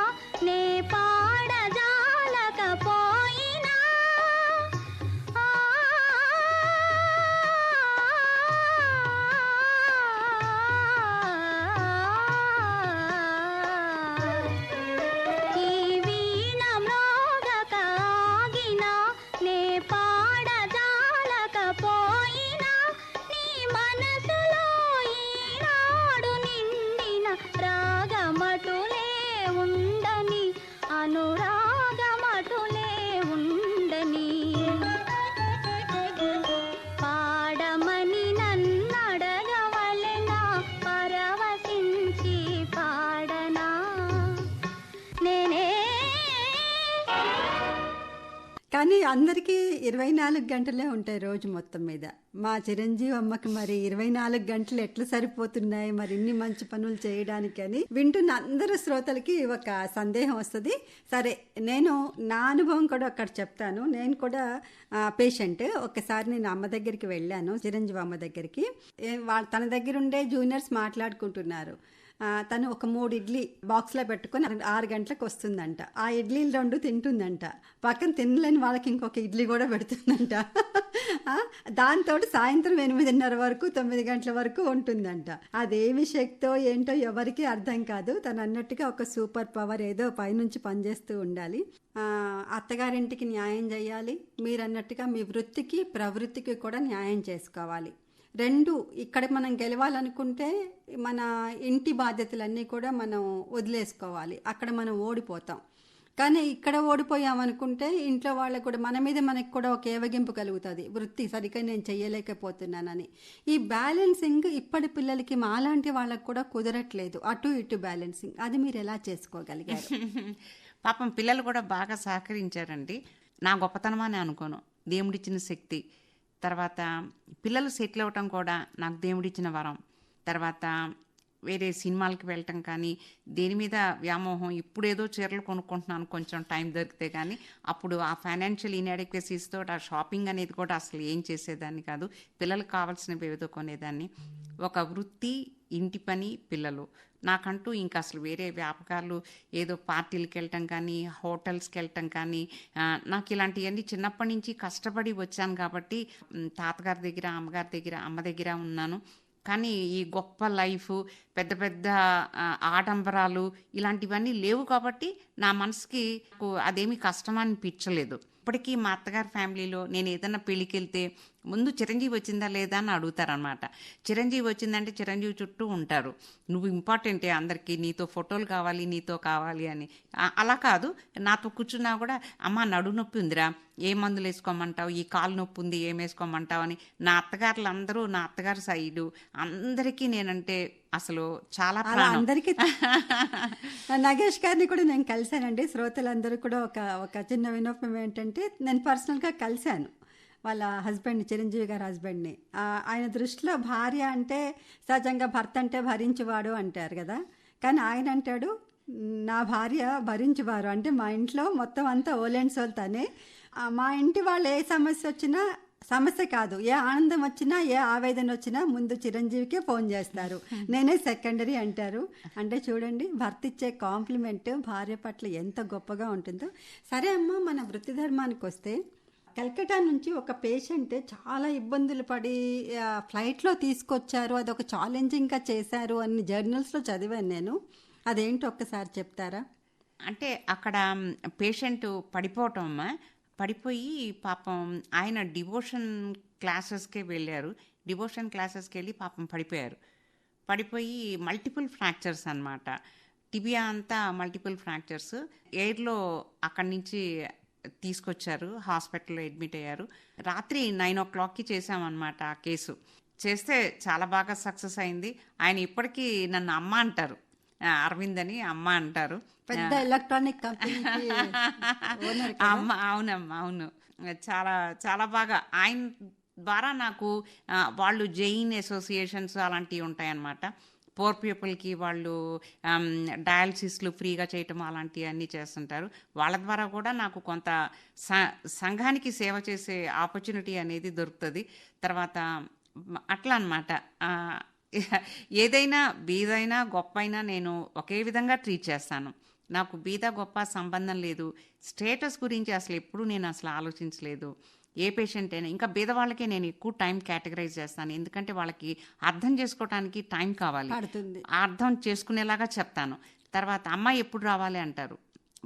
నే పాడజాలకపోయినా ఆ ఈ వీణ మ్రోగక ఆగినా నే పాడజాలకపోయినా నీ మనసులో ఈనాడు నిండిన రాగమటులే ఉండని అనురాగమటులే ఉండని పాడమని నన్నడగవలెనా పరవశించి పాడనా నేనే కానీ అందరికీ 24 గంటలే ఉంటాయి రోజు మొత్తం మీద. మా చిరంజీవి అమ్మకి మరి 24 గంటలు ఎట్లా సరిపోతున్నాయి మరి ఇన్ని మంచి పనులు చేయడానికి అని వింటున్న అందరు శ్రోతలకి ఒక సందేహం వస్తుంది. సరే, నేను నా అనుభవం కూడా అక్కడ చెప్తాను. నేను కూడా పేషెంట్. ఒకసారి నేను అమ్మ దగ్గరికి వెళ్ళాను, చిరంజీవి అమ్మ దగ్గరికి. తన దగ్గర ఉండే జూనియర్స్ మాట్లాడుకుంటున్నారు. తను ఒక 3 ఇడ్లీ బాక్స్లో పెట్టుకొని 6 గంటలకు వస్తుందంట. ఆ ఇడ్లీలు 2 తింటుందంట. పక్కన తినలేని వాళ్ళకి ఇంకొక ఇడ్లీ కూడా పెడుతుందంట. దాంతో సాయంత్రం 8:30 వరకు 9 గంటల వరకు ఉంటుందంట. అదేమి శక్తో ఏంటో ఎవరికీ అర్థం కాదు. తను అన్నట్టుగా ఒక సూపర్ పవర్ ఏదో పైనుంచి పనిచేస్తూ ఉండాలి. అత్తగారింటికి న్యాయం చేయాలి, మీరు అన్నట్టుగా మీ వృత్తికి ప్రవృత్తికి కూడా న్యాయం చేసుకోవాలి. 2 ఇక్కడ మనం గెలవాలనుకుంటే మన ఇంటి బాధ్యతలన్నీ కూడా మనం వదిలేసుకోవాలి. అక్కడ మనం ఓడిపోతాం. కానీ ఇక్కడ ఓడిపోయామనుకుంటే ఇంట్లో వాళ్ళకు కూడా మన మీద మనకు కూడా ఒక ఏవగింపు కలుగుతుంది, వృత్తి సరిగ్గా నేను చెయ్యలేకపోతున్నానని. ఈ బ్యాలెన్సింగ్ ఇప్పటి పిల్లలకి మాలాంటి వాళ్ళకు కూడా కుదరట్లేదు, అటు ఇటు బ్యాలెన్సింగ్. అది మీరు ఎలా చేసుకోగలిగారు? పాపం పిల్లలు కూడా బాగా సహకరించారండి. నా గొప్పతనం అని అనుకోను, దేవుడిచ్చిన శక్తి. తర్వాత పిల్లలు సెటిల్ అవ్వటం కూడా నాకు దేవుడిచ్చిన వరం. తర్వాత వేరే సినిమాలకి వెళ్ళటం కానీ దేని మీద వ్యామోహం. ఇప్పుడేదో చీరలు కొనుక్కుంటున్నాను కొంచెం టైం దొరికితే, కానీ అప్పుడు ఆ ఫైనాన్షియల్ ఇన్అడిక్వసీస్తో ఆ షాపింగ్ అనేది కూడా అసలు ఏం చేసేదాన్ని కాదు. పిల్లలకు కావాల్సినవి ఏదో కొనేదాన్ని. ఒక వృత్తి, ఇంటి పని, పిల్లలు. నాకంటూ ఇంకా అసలు వేరే వ్యాపకాలు ఏదో పార్టీలకు వెళ్ళటం కానీ హోటల్స్కి వెళ్ళటం కానీ నాకు ఇలాంటివన్నీ చిన్నప్పటి నుంచి కష్టపడి వచ్చాను కాబట్టి తాతగారి దగ్గర, అమ్మగారి దగ్గర, అమ్మ దగ్గర ఉన్నాను. కానీ ఈ గొప్ప లైఫ్, పెద్ద పెద్ద ఆడంబరాలు ఇలాంటివన్నీ లేవు కాబట్టి నా మనసుకి అదేమీ కష్టం అనిపించలేదు. ఇప్పటికీ మా అత్తగారి ఫ్యామిలీలో నేను ఏదైనా పెళ్ళికి వెళ్తే ముందు చిరంజీవి వచ్చిందా లేదా అని అడుగుతారనమాట. చిరంజీవి వచ్చిందంటే చిరంజీవి చుట్టూ ఉంటారు. నువ్వు ఇంపార్టెంటే అందరికీ, నీతో ఫోటోలు కావాలి, నీతో కావాలి అని. అలా కాదు, నాతో కూర్చున్నా కూడా అమ్మ నడు నొప్పి ఉందిరా, ఏ మందులు వేసుకోమంటావు, ఈ కాలు నొప్పి ఉంది ఏం వేసుకోమంటావు అని. నా అత్తగారులు అందరూ, నా అత్తగారి సైడు అందరికీ నేనంటే అసలు చాలా అందరికీ. నాగేష్ గారిని కూడా నేను కలిశానండి. శ్రోతలందరూ కూడా ఒక చిన్న వినోపం ఏంటంటే, నేను పర్సనల్గా కలిశాను వాళ్ళ హస్బెండ్, చిరంజీవి గారి హస్బెండ్ని. ఆయన దృష్టిలో భార్య అంటే సహజంగా భర్త అంటే భరించువాడు అంటారు కదా, కానీ ఆయన అంటాడు నా భార్య భరించువారు. అంటే మా ఇంట్లో మొత్తం అంతా ఓలెండ్ సోల్ తనే. మా ఇంటి వాళ్ళు ఏ సమస్య వచ్చినా, సమస్య కాదు, ఏ ఆనందం వచ్చినా, ఏ ఆవేదన వచ్చినా ముందు చిరంజీవికే ఫోన్ చేస్తారు, నేనే సెకండరీ అంటారు. అంటే చూడండి, భర్త ఇచ్చే కాంప్లిమెంట్ భార్య పట్ల ఎంత గొప్పగా ఉంటుందో. సరే అమ్మ, మన వృత్తి ధర్మానికి వస్తే, కల్కటా నుంచి ఒక పేషెంట్ చాలా ఇబ్బందులు పడి ఫ్లైట్లో తీసుకొచ్చారు, అదొక ఛాలెంజింగ్గా చేశారు అని జర్నల్స్లో చదివాను నేను. అదేంటో ఒక్కసారి చెప్తారా? అంటే అక్కడ పేషెంట్ పడిపోవటం, పడిపోయి పాపం ఆయన డివోషన్ క్లాసెస్కే వెళ్ళారు. డివోషన్ క్లాసెస్కి వెళ్ళి పాపం పడిపోయారు. పడిపోయి మల్టిపుల్ ఫ్రాక్చర్స్ అన్నమాట. టిబియా అంతా మల్టిపుల్ ఫ్రాక్చర్స్. ఎయిర్లో అక్కడి నుంచి తీసుకొచ్చారు, హాస్పిటల్లో అడ్మిట్ అయ్యారు. రాత్రి 9 o'clockకి చేసామన్నమాట ఆ కేసు. చేస్తే చాలా బాగా సక్సెస్ అయింది. ఆయన ఇప్పటికీ నన్ను అమ్మ అంటారు, అరవింద్ అని అమ్మ అంటారు. పెద్ద ఎలక్ట్రానిక్ కంపెనీ అమ్మ, అవునమ్మా, అవును. చాలా చాలా బాగా ఆయన ద్వారా నాకు వాళ్ళు జైన్ అసోసియేషన్స్ అలాంటివి ఉంటాయన్నమాట. పోర్ పీపుల్కి వాళ్ళు డయాలసిస్లు ఫ్రీగా చేయటం అలాంటివి అన్నీ చేస్తుంటారు. వాళ్ళ ద్వారా కూడా నాకు కొంత సంఘానికి సేవ చేసే ఆపర్చునిటీ అనేది దొరుకుతుంది. తర్వాత అట్లా అనమాట. ఏదైనా బీదైనా గొప్పైనా నేను ఒకే విధంగా ట్రీట్ చేస్తాను. నాకు బీద గొప్ప సంబంధం లేదు. స్టేటస్ గురించి అసలు ఎప్పుడు నేను అసలు ఆలోచించలేదు. ఏ పేషెంట్ అయినా, ఇంకా బీద వాళ్ళకే నేను ఎక్కువ టైం కేటగరైజ్ చేస్తాను. ఎందుకంటే వాళ్ళకి అర్థం చేసుకోవడానికి టైం కావాలి. పడుతుంది. అర్థం చేసుకునేలాగా చెప్తాను. తర్వాత అమ్మాయి ఎప్పుడు రావాలి అంటారు,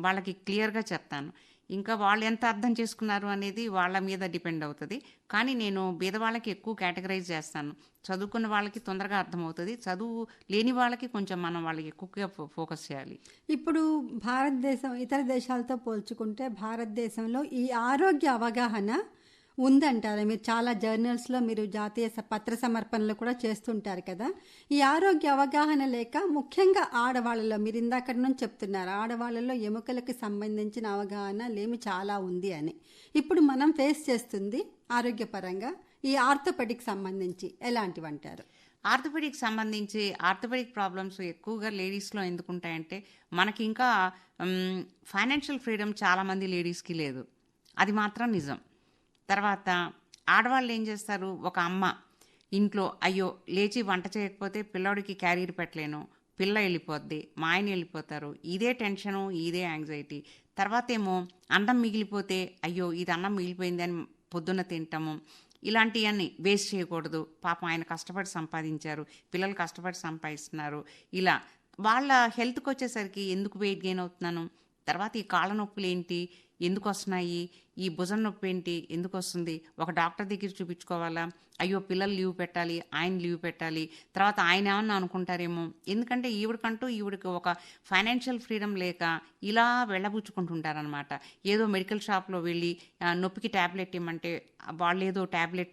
వాళ్ళకి క్లియర్గా చెప్తాను. ఇంకా వాళ్ళు ఎంత అర్థం చేసుకున్నారు అనేది వాళ్ళ మీద డిపెండ్ అవుతుంది. కానీ నేను బీదవాళ్ళకి ఎక్కువ కేటగరైజ్ చేస్తాను. చదువుకున్న వాళ్ళకి తొందరగా అర్థమవుతుంది, చదువు లేని వాళ్ళకి కొంచెం మనం వాళ్ళకి ఎక్కువగా ఫోకస్ చేయాలి. ఇప్పుడు భారతదేశం ఇతర దేశాలతో పోల్చుకుంటే భారతదేశంలో ఈ ఆరోగ్య అవగాహన ఉందంటారా? మీరు చాలా జర్నల్స్లో మీరు జాతీయ పత్ర సమర్పణలు కూడా చేస్తుంటారు కదా. ఈ ఆరోగ్య అవగాహన లేక ముఖ్యంగా ఆడవాళ్ళలో, మీరు ఇందాక నుంచి చెప్తున్నారు ఆడవాళ్ళలో ఎముకలకు సంబంధించిన అవగాహన లేమి చాలా ఉంది అని. ఇప్పుడు మనం ఫేస్ చేస్తుంది ఆరోగ్యపరంగా ఈ ఆర్థోపెడిక్ సంబంధించి ఎలాంటివి అంటారు? ఆర్థోపెడిక్ సంబంధించి ఆర్థోపెడిక్ ప్రాబ్లమ్స్ ఎక్కువగా లేడీస్లో ఎందుకు ఉంటాయంటే, మనకి ఇంకా ఫైనాన్షియల్ ఫ్రీడమ్ చాలామంది లేడీస్కి లేదు, అది మాత్రం నిజం. తర్వాత ఆడవాళ్ళు ఏం చేస్తారు, ఒక అమ్మ ఇంట్లో అయ్యో లేచి వంట చేయకపోతే పిల్లోడికి క్యారీర్ పెట్టలేను, పిల్ల వెళ్ళిపోద్ది, మా ఆయన వెళ్ళిపోతారు, ఇదే టెన్షను, ఇదే యాంగ్జైటీ. తర్వాత ఏమో అన్నం మిగిలిపోతే అయ్యో ఇది అన్నం మిగిలిపోయింది అని పొద్దున్న తింటాము. ఇలాంటివన్నీ వేస్ట్ చేయకూడదు, పాపం ఆయన కష్టపడి సంపాదించారు, పిల్లలు కష్టపడి సంపాదిస్తున్నారు. ఇలా వాళ్ళ హెల్త్కి వచ్చేసరికి ఎందుకు వెయిట్ గెయిన్ అవుతున్నాను, తర్వాత ఈ కాళ్ళ నొప్పులు ఏంటి, ఎందుకు వస్తున్నాయి, ఈ భుజం నొప్పి ఏంటి, ఎందుకు వస్తుంది, ఒక డాక్టర్ దగ్గర చూపించుకోవాలా, అయ్యో పిల్లలు లీవ్ పెట్టాలి, ఆయన లీవ్ పెట్టాలి, తర్వాత ఆయన ఏమన్నా అనుకుంటారేమో. ఎందుకంటే ఈవిడికి ఒక ఫైనాన్షియల్ ఫ్రీడమ్ లేక ఇలా వెళ్ళబుచ్చుకుంటుంటారనమాట. ఏదో మెడికల్ షాప్లో వెళ్ళి నొప్పికి ట్యాబ్లెట్ ఇవ్వమంటే వాళ్ళు ఏదో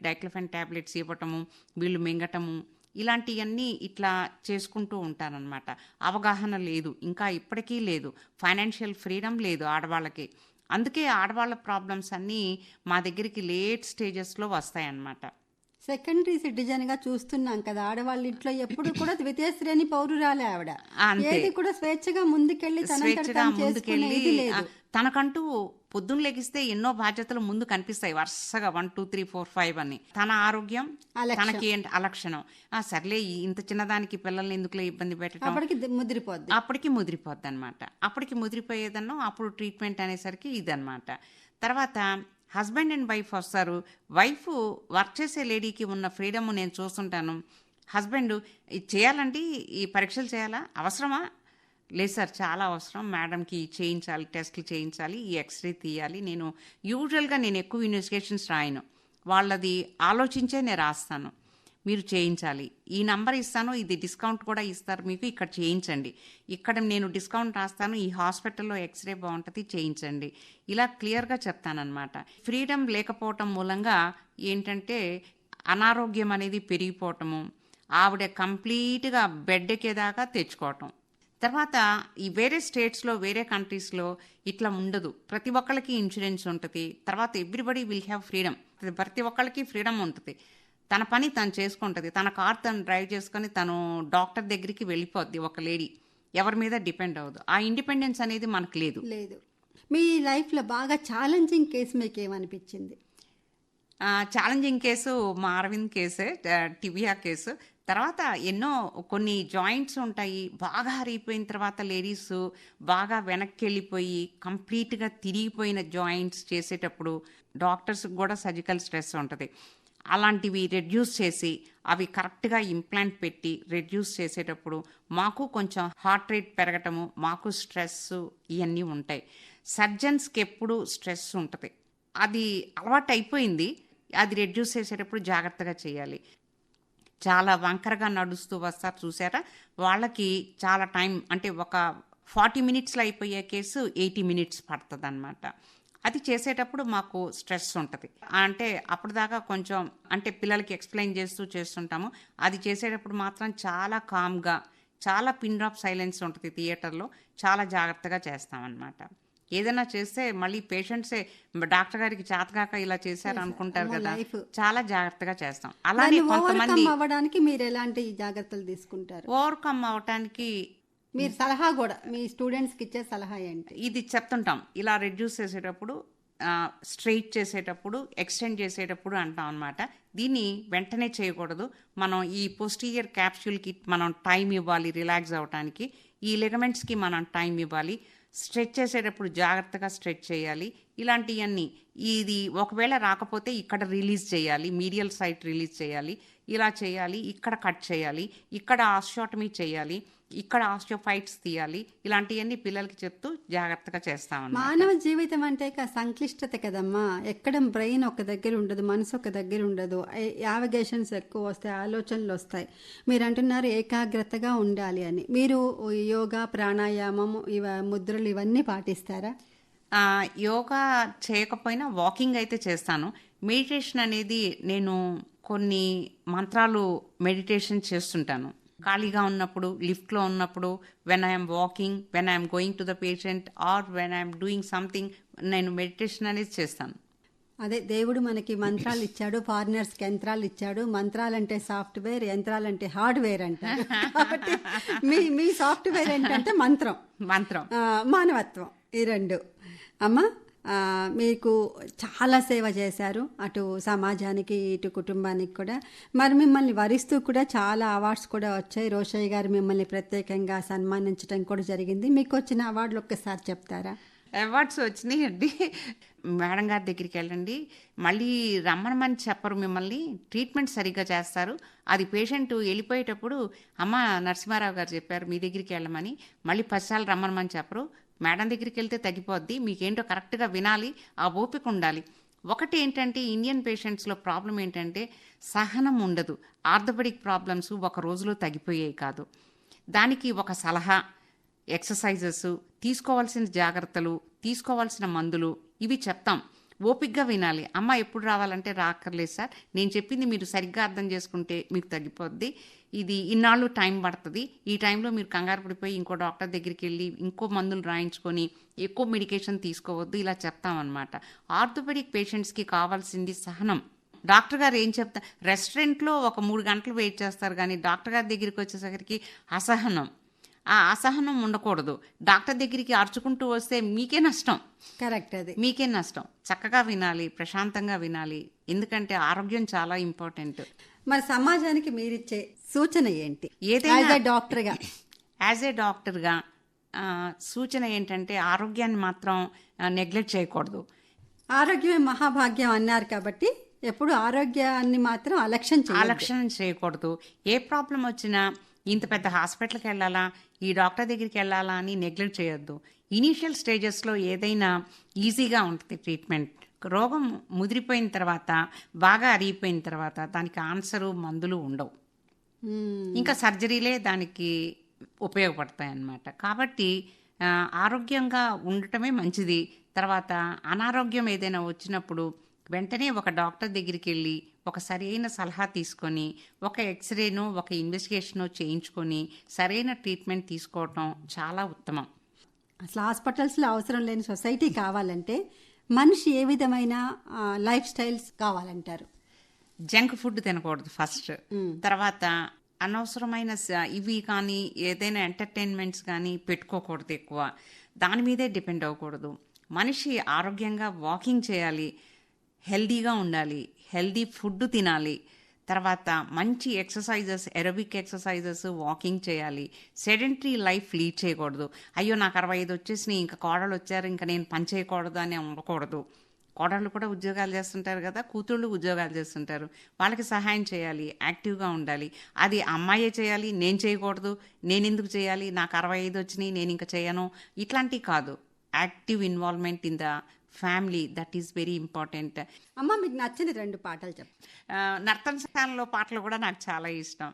డైక్లోఫెన్ ట్యాబ్లెట్స్ ఇవ్వటము, వీళ్ళు మింగటము, ఇలాంటివన్నీ ఇట్లా చేసుకుంటూ ఉంటారనమాట. అవగాహన లేదు, ఇంకా ఇప్పటికీ లేదు. ఫైనాన్షియల్ ఫ్రీడమ్ లేదు ఆడవాళ్ళకి. అందుకే ఆడవాళ్ళ ప్రాబ్లమ్స్ అన్నీ మా దగ్గరికి లేట్ స్టేజెస్లో వస్తాయన్నమాట. సెకండరీ సిటిజన్ గా చూస్తున్నాం కదా, ఆడవాళ్ళ ఇంట్లో ఎప్పుడు కూడా ద్వితీయ శ్రేణి పౌరురాలే ఆవిడ. అంతే. ఏది కూడా స్వేచ్ఛగా ముందుకెళ్ళి స్వేచ్ఛగా ముందుకెళ్ళి తనకంటూ పొద్దున్న లెగిస్తే ఎన్నో బాధ్యతలు ముందు కనిపిస్తాయి వరుసగా 1 2 3 4 5 అని. తన ఆరోగ్యం తనకి ఏంటి అలక్షణం, సర్లే ఇంత చిన్నదానికి పిల్లల్ని ఎందుకులే ఇబ్బంది పెట్టడం, అప్పటికి ముదిరిపోద్ది అనమాట. అప్పటికి ముదిరిపోయేదన్నో అప్పుడు ట్రీట్మెంట్ అనేసరికి ఇదన్నమాట. తర్వాత హస్బెండ్ అండ్ వైఫ్ వస్తారు. వైఫ్ వర్క్ చేసే లేడీకి ఉన్న ఫ్రీడమ్ నేను చూస్తుంటాను. హస్బెండ్ ఇది చేయాలంటే ఈ పరీక్షలు చేయాలా, అవసరమా, లేదు సార్ చాలా అవసరం, మేడంకి చేయించాలి, టెస్ట్లు చేయించాలి, ఈ ఎక్స్రే తీయాలి. యూజువల్గా నేను ఎక్కువ ఇన్వెస్టిగేషన్స్ రాయను, వాళ్ళది ఆలోచించే నేను రాస్తాను. మీరు చేయించాలి, ఈ నంబర్ ఇస్తాను, ఇది డిస్కౌంట్ కూడా ఇస్తారు మీకు, ఇక్కడ చేయించండి, ఇక్కడ నేను డిస్కౌంట్ రాస్తాను, ఈ హాస్పిటల్లో ఎక్స్రే బాగుంటుంది చేయించండి, ఇలా క్లియర్గా చెప్తానన్నమాట. ఫ్రీడమ్ లేకపోవటం మూలంగా ఏంటంటే అనారోగ్యం అనేది పెరిగిపోవటము, ఆవిడ కంప్లీట్గా బెడ్ ఎక్కేదాకా తెచ్చుకోవటం. తర్వాత ఈ వేరే స్టేట్స్లో వేరే కంట్రీస్లో ఇట్లా ఉండదు. ప్రతి ఒక్కళ్ళకి ఇన్సూరెన్స్ ఉంటుంది. తర్వాత ఎవ్రీబడి విల్ హ్యావ్ ఫ్రీడమ్, ప్రతి ఒక్కళ్ళకి ఫ్రీడమ్ ఉంటుంది. తన పని తను చేసుకుంటుంది, తన కార్ తను డ్రైవ్ చేసుకొని తను డాక్టర్ దగ్గరికి వెళ్ళిపోద్ది ఒక లేడీ, ఎవరి మీద డిపెండ్ అవ్వదు. ఆ ఇండిపెండెన్స్ అనేది మనకు లేదు. మీ లైఫ్లో బాగా ఛాలెంజింగ్ కేసు మీకు ఏమనిపించింది? ఛాలెంజింగ్ కేసు మా అరవింద్ కేసే, టిబియా కేసు. తర్వాత కొన్ని జాయింట్స్ ఉంటాయి, బాగా హరిగిపోయిన తర్వాత లేడీస్ బాగా వెనక్కి వెళ్ళిపోయి కంప్లీట్గా తిరిగిపోయిన జాయింట్స్ చేసేటప్పుడు డాక్టర్స్కి కూడా సర్జికల్ స్ట్రెస్ ఉంటుంది. అలాంటివి రెడ్యూస్ చేసి అవి కరెక్ట్గా ఇంప్లాంట్ పెట్టి రెడ్యూస్ చేసేటప్పుడు మాకు కొంచెం హార్ట్ రేట్ పెరగటము, మాకు స్ట్రెస్ ఇవన్నీ ఉంటాయి. సర్జన్స్కి ఎప్పుడు స్ట్రెస్ ఉంటుంది. అది అలవాటు అయిపోయింది. అది రెడ్యూస్ చేసేటప్పుడు జాగ్రత్తగా చేయాలి. చాలా వంకరగా నడుస్తూ వస్తారు చూసారా, వాళ్ళకి చాలా టైం, అంటే ఒక 40 మినిట్స్లో అయిపోయే కేసు 80 మినిట్స్ పడుతుంది అనమాట. అది చేసేటప్పుడు మాకు స్ట్రెస్ ఉంటుంది. అంటే అప్పటిదాకా కొంచెం అంటే పిల్లలకి ఎక్స్ప్లెయిన్ చేస్తూ చేస్తుంటాము. అది చేసేటప్పుడు మాత్రం చాలా కామ్గా, చాలా పిన్ డ్రాప్ సైలెన్స్ ఉంటుంది థియేటర్లో. చాలా జాగ్రత్తగా చేస్తామన్నమాట. ఏదైనా చేస్తే మళ్ళీ పేషెంట్సే డాక్టర్ గారికి చేతగాక ఇలా చేశారు అనుకుంటారు కదా, చాలా జాగ్రత్తగా చేస్తాం. అలానే కొంతమంది ఓవర్కమ్ అవ్వడానికి మీరు ఎలాంటి జాగ్రత్తలు తీసుకుంటారు? ఓవర్కమ్ అవటానికి మీరు సలహా కూడా మీ స్టూడెంట్స్కి ఇచ్చే సలహా ఏంటి? ఇది చెప్తుంటాం. ఇలా రెడ్యూస్ చేసేటప్పుడు, స్ట్రెయిట్ చేసేటప్పుడు, ఎక్స్టెండ్ చేసేటప్పుడు అంటాం అనమాట. దీన్ని వెంటనే చేయకూడదు. మనం ఈ పోస్టీరియర్ క్యాప్సూల్కి మనం టైం ఇవ్వాలి రిలాక్స్ అవ్వటానికి. ఈ లిగమెంట్స్కి మనం టైం ఇవ్వాలి. స్ట్రెచ్ చేసేటప్పుడు జాగ్రత్తగా స్ట్రెచ్ చేయాలి. ఇలాంటివన్నీ ఇది ఒకవేళ రాకపోతే ఇక్కడ రిలీజ్ చేయాలి, మీడియల్ సైట్ రిలీజ్ చేయాలి, ఇలా చేయాలి, ఇక్కడ కట్ చేయాలి, ఇక్కడ ఆస్టియోటమీ చేయాలి, ఇక్కడ ఆస్టియోఫైట్స్ తీయాలి. ఇలాంటివన్నీ పిల్లలకి చెప్తూ జాగ్రత్తగా చేస్తామన్నమాట. మానవ జీవితం అంటే సంక్లిష్టత కదమ్మా. ఎక్కడ బ్రెయిన్ ఒక దగ్గర ఉండదు, మనసు ఒక దగ్గర ఉండదు, యావిగేషన్స్ ఎక్కువ వస్తాయి, ఆలోచనలు వస్తాయి. మీరు అంటున్నారు ఏకాగ్రతగా ఉండాలి అని. మీరు యోగా, ప్రాణాయామం, ముద్రలు ఇవన్నీ పాటిస్తారా? యోగా చేయకపోయినా వాకింగ్ అయితే చేస్తాను. మెడిటేషన్ అనేది నేను కొన్ని మంత్రాలు మెడిటేషన్ చేస్తుంటాను. ఖాళీగా ఉన్నప్పుడు, లిఫ్ట్లో ఉన్నప్పుడు, when I'm walking, when I'm going to the patient, or when I'm doing something, నేను మెడిటేషన్ అనేది చేస్తాను. అదే దేవుడు మనకి మంత్రాలు ఇచ్చాడు, ఫారినర్స్కి యంత్రాలు ఇచ్చాడు. మంత్రాలంటే సాఫ్ట్వేర్, యంత్రాలంటే హార్డ్వేర్ అంటారు. కాబట్టి మీ సాఫ్ట్వేర్ ఏంటంటే మంత్రం, మానవత్వం, ఈ రెండు. అమ్మ, మీకు చాలా సేవ చేశారు, అటు సమాజానికి ఇటు కుటుంబానికి కూడా. మరి మిమ్మల్ని వరిస్తూ కూడా చాలా అవార్డ్స్ కూడా వచ్చాయి. రోషయ్య గారు మిమ్మల్ని ప్రత్యేకంగా సన్మానించడం కూడా జరిగింది. మీకు వచ్చిన అవార్డులు ఒక్కసారి చెప్తారా? అవార్డ్స్ వచ్చినాయి అండి. మేడం గారి దగ్గరికి వెళ్ళండి, మళ్ళీ రమ్మనమని చెప్పరు, మిమ్మల్ని ట్రీట్మెంట్ సరిగ్గా చేస్తారు. అది పేషెంట్ వెళ్ళిపోయేటప్పుడు అమ్మ నరసింహారావు గారు చెప్పారు మీ దగ్గరికి వెళ్ళమని, మళ్ళీ 10 సార్లు రమ్మనమని చెప్పరు. మేడం దగ్గరికి వెళ్తే తగ్గిపోద్ది. మీకేంటో కరెక్ట్గా వినాలి, ఆ ఓపిక ఉండాలి. ఒకటి ఏంటంటే ఇండియన్ పేషెంట్స్లో ప్రాబ్లం ఏంటంటే సహనం ఉండదు. ఆర్థోపెడిక్ ప్రాబ్లమ్స్ ఒక రోజులో తగ్గిపోయాయి కాదు. దానికి ఒక సలహా, ఎక్సర్సైజెస్, తీసుకోవాల్సిన జాగ్రత్తలు, తీసుకోవాల్సిన మందులు, ఇవి చెప్తాం. ఓపికగా వినాలి. అమ్మ ఎప్పుడు రావాలంటే రాక్కర్లేదు సార్, నేను చెప్పింది మీరు సరిగ్గా అర్థం చేసుకుంటే మీకు తగ్గిపోద్ది. ఇది ఇన్నాళ్ళు టైం పడుతుంది. ఈ టైంలో మీరు కంగారు పడిపోయి ఇంకో డాక్టర్ దగ్గరికి వెళ్ళి ఇంకో మందులు రాయించుకొని ఎక్కువ మెడికేషన్ తీసుకోవద్దు, ఇలా చెప్తామన్నమాట. ఆర్థోపెడిక్ పేషెంట్స్కి కావాల్సింది సహనం. డాక్టర్ గారు ఏం చెప్తారు, రెస్టారెంట్లో ఒక 3 గంటలు వెయిట్ చేస్తారు, కానీ డాక్టర్ గారి దగ్గరికి వచ్చేసరికి అసహనం. ఆ అసహనం ఉండకూడదు. డాక్టర్ దగ్గరికి అరుచుకుంటూ వస్తే మీకే నష్టం. కరెక్ట్, అది మీకే నష్టం. చక్కగా వినాలి, ప్రశాంతంగా వినాలి, ఎందుకంటే ఆరోగ్యం చాలా ఇంపార్టెంట్. మరి సమాజానికి మీరిచ్చే సూచన ఏంటి? ఏదైనా యాజ్ ఏ డాక్టర్గా సూచన ఏంటంటే ఆరోగ్యాన్ని మాత్రం నెగ్లెక్ట్ చేయకూడదు. ఆరోగ్యమే మహాభాగ్యం అన్నారు కాబట్టి ఎప్పుడు ఆరోగ్యాన్ని మాత్రం అలక్ష్యం చేయకూడదు. ఏ ప్రాబ్లం వచ్చినా ఇంత పెద్ద హాస్పిటల్కి వెళ్ళాలా, ఈ డాక్టర్ దగ్గరికి వెళ్ళాలా అని నెగ్లెక్ట్ చేయొద్దు. ఇనీషియల్ స్టేజెస్లో ఏదైనా ఈజీగా ఉంటుంది ట్రీట్మెంట్. రోగం ముదిరిపోయిన తర్వాత, బాగా అరిగిపోయిన తర్వాత దానికి ఆన్సరు, మందులు ఉండవు. ఇంకా సర్జరీలే దానికి ఉపయోగపడతాయి అన్నమాట. కాబట్టి ఆరోగ్యంగా ఉండటమే మంచిది. తర్వాత అనారోగ్యం ఏదైనా వచ్చినప్పుడు వెంటనే ఒక డాక్టర్ దగ్గరికి వెళ్ళి ఒక సరైన సలహా తీసుకొని, ఒక ఎక్స్రేనో ఒక ఇన్వెస్టిగేషనో చేయించుకొని సరైన ట్రీట్మెంట్ తీసుకోవటం చాలా ఉత్తమం. అసలు హాస్పిటల్స్లో అవసరం లేని సొసైటీ కావాలంటే మనిషి ఏ విధమైన లైఫ్ స్టైల్స్ కావాలంటారు? జంక్ ఫుడ్ తినకూడదు ఫస్ట్. తర్వాత అనవసరమైన ఇవి కానీ ఏదైనా ఎంటర్టైన్మెంట్స్ కానీ పెట్టుకోకూడదు ఎక్కువ. దాని మీదే డిపెండ్ అవ్వకూడదు. మనిషి ఆరోగ్యంగా వాకింగ్ చేయాలి, హెల్దీగా ఉండాలి, హెల్దీ ఫుడ్ తినాలి. తర్వాత మంచి ఎక్సర్సైజెస్, ఎరోబిక్ ఎక్సర్సైజెస్, వాకింగ్ చేయాలి. సెడెంటరీ లైఫ్ లీడ్ చేయకూడదు. అయ్యో నాకు 65 వచ్చేసినాయి, ఇంకా కోడలు వచ్చారు, ఇంకా నేను పని చేయకూడదు అని ఉండకూడదు. కోడళ్ళు కూడా ఉద్యోగాలు చేస్తుంటారు కదా, కూతుళ్ళు ఉద్యోగాలు చేస్తుంటారు, వాళ్ళకి సహాయం చేయాలి, యాక్టివ్గా ఉండాలి. అది అమ్మాయే చేయాలి, నేను చేయకూడదు, నేను ఎందుకు చేయాలి, నాకు 65 వచ్చినాయి నేను ఇంకా చేయను, ఇట్లాంటివి కాదు. Active involvement in the family, that is very important. అమ్మ, మీకు నచ్చిన 2 పాటలు చెప్పు. నర్తనశాలలో పాటలు కూడా నాకు చాలా ఇష్టం.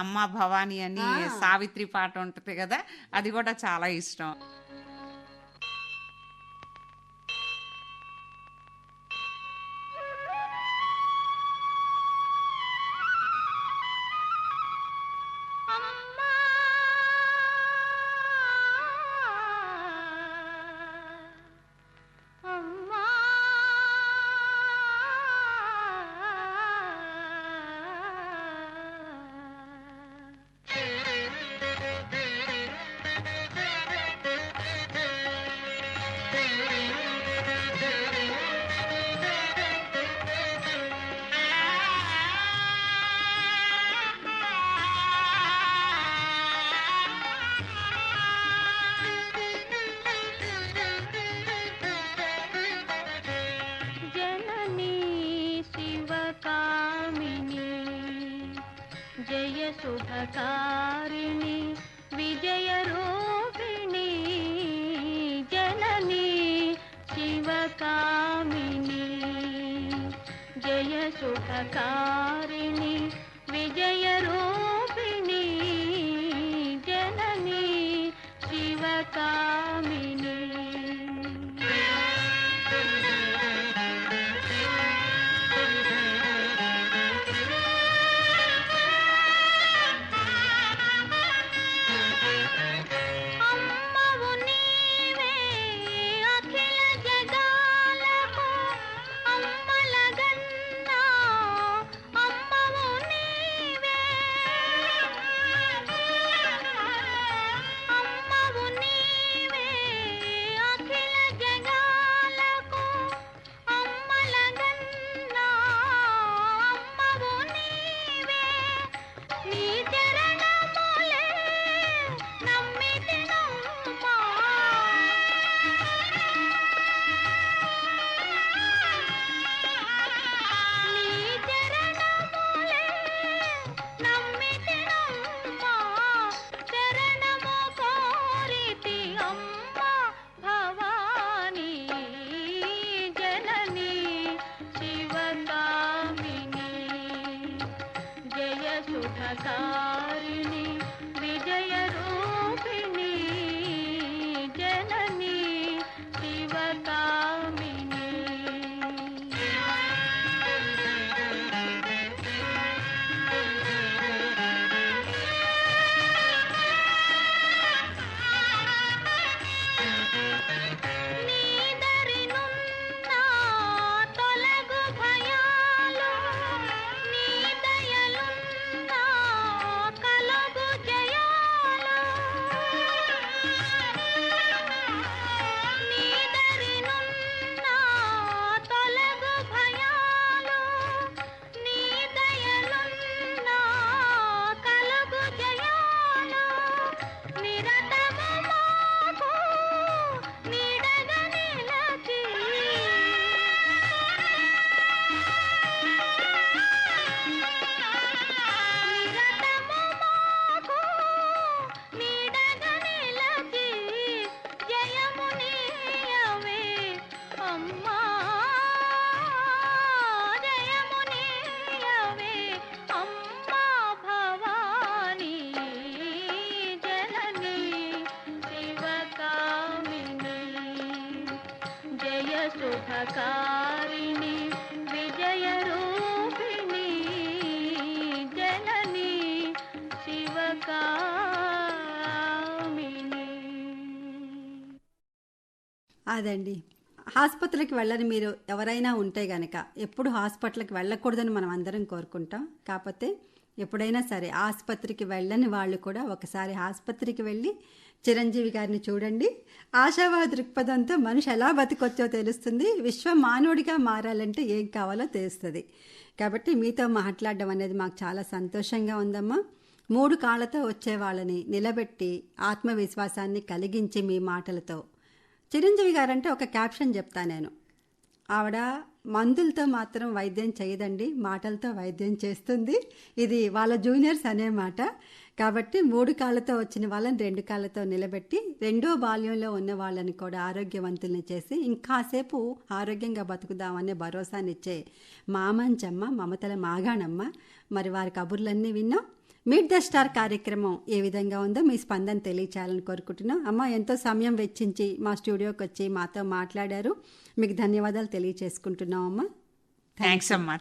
అమ్మ భవానీ అని సావిత్రి పాట ఉంటుంది కదా, అది కూడా చాలా ఇష్టం. అమ్మా అమ్మా జననీ శివకామిని జయ శుభకారిణి విజయ రూపిణి. జననీ శివకామిని జయ శుభకారిణి విజయ రూపిణి. జననీ శివకామిని. అమ్మవు నీవే అఖిల జగాలకు అమ్మలగన్నా. అమ్మవు నీవే అమ్మవు నీవే అఖిల జగాలకు అమ్మలగన్నా. అమ్మవు నీవే నీ చరణములే నమ్మితినమ్మా. నీ చరణములే నమ్మితినమ్మా. చరణము కోరితి అమ్మా భవానీ. జననీ శివకామిని జయ శుభకారిణి విజయ రూపిణి. జననీ శివకామిని. నీదరినున్న తొలగు భయాలు, నీ దయలున్న కలుగు జయాలు. నీదరినున్న తొలగు భయాలు, నీ దయలున్న కలుగు జయాలు. నిరతము మాకు నీడగా నిలచి నిరతము మాకు నీడగా నిలచి జయము నీయవే అమ్మా. జయము నీయవే అమ్మా భవానీ. జననీ శివకామిని జయ శుభకారిణి విజయ రూపిణి. జననీ శివకామిని. అదండి. ఆసుపత్రికి వెళ్ళని మీరు ఎవరైనా ఉంటే గనక ఎప్పుడు హాస్పిటల్కి వెళ్ళకూడదని మనం అందరం కోరుకుంటాం. కాకపోతే ఎప్పుడైనా సరే ఆసుపత్రికి వెళ్ళని వాళ్ళు కూడా ఒకసారి ఆసుపత్రికి వెళ్ళి చిరంజీవి గారిని చూడండి. ఆశావాద దృక్పథంతో మనిషి ఎలా బతికొచ్చో తెలుస్తుంది. విశ్వ మానవుడిగా మారాలంటే ఏం కావాలో తెలుస్తుంది. కాబట్టి మీతో మాట్లాడడం అనేది మాకు చాలా సంతోషంగా ఉందమ్మా. 3 కాళ్ళతో వచ్చే వాళ్ళని నిలబెట్టి ఆత్మవిశ్వాసాన్ని కలిగించి మీ మాటలతో. చిరంజీవి గారంటే ఒక క్యాప్షన్ చెప్తా నేను. ఆవిడ మందులతో మాత్రం వైద్యం చేయదండి, మాటలతో వైద్యం చేస్తుంది. ఇది వాళ్ళ జూనియర్స్ అనే మాట. కాబట్టి 3 కాళ్ళతో వచ్చిన వాళ్ళని 2 కాళ్ళతో నిలబెట్టి రెండో బాల్యంలో ఉన్న వాళ్ళని కూడా ఆరోగ్యవంతుల్ని చేసి ఇంకాసేపు ఆరోగ్యంగా బతుకుదామనే భరోసానిచ్చే మామంచమ్మ, మమతల మాగాణమ్మ. మరి వారి కబుర్లన్నీ విన్నాం. మీట్ ద స్టార్ కార్యక్రమం ఏ విధంగా ఉందో మీ స్పందన తెలియచేయాలని కోరుకుంటున్నాం. అమ్మ, ఎంతో సమయం వెచ్చించి మా స్టూడియోకి వచ్చి మాతో మాట్లాడారు. మీకు ధన్యవాదాలు తెలియచేసుకుంటున్నాం అమ్మ. థ్యాంక్స్ అమ్మా.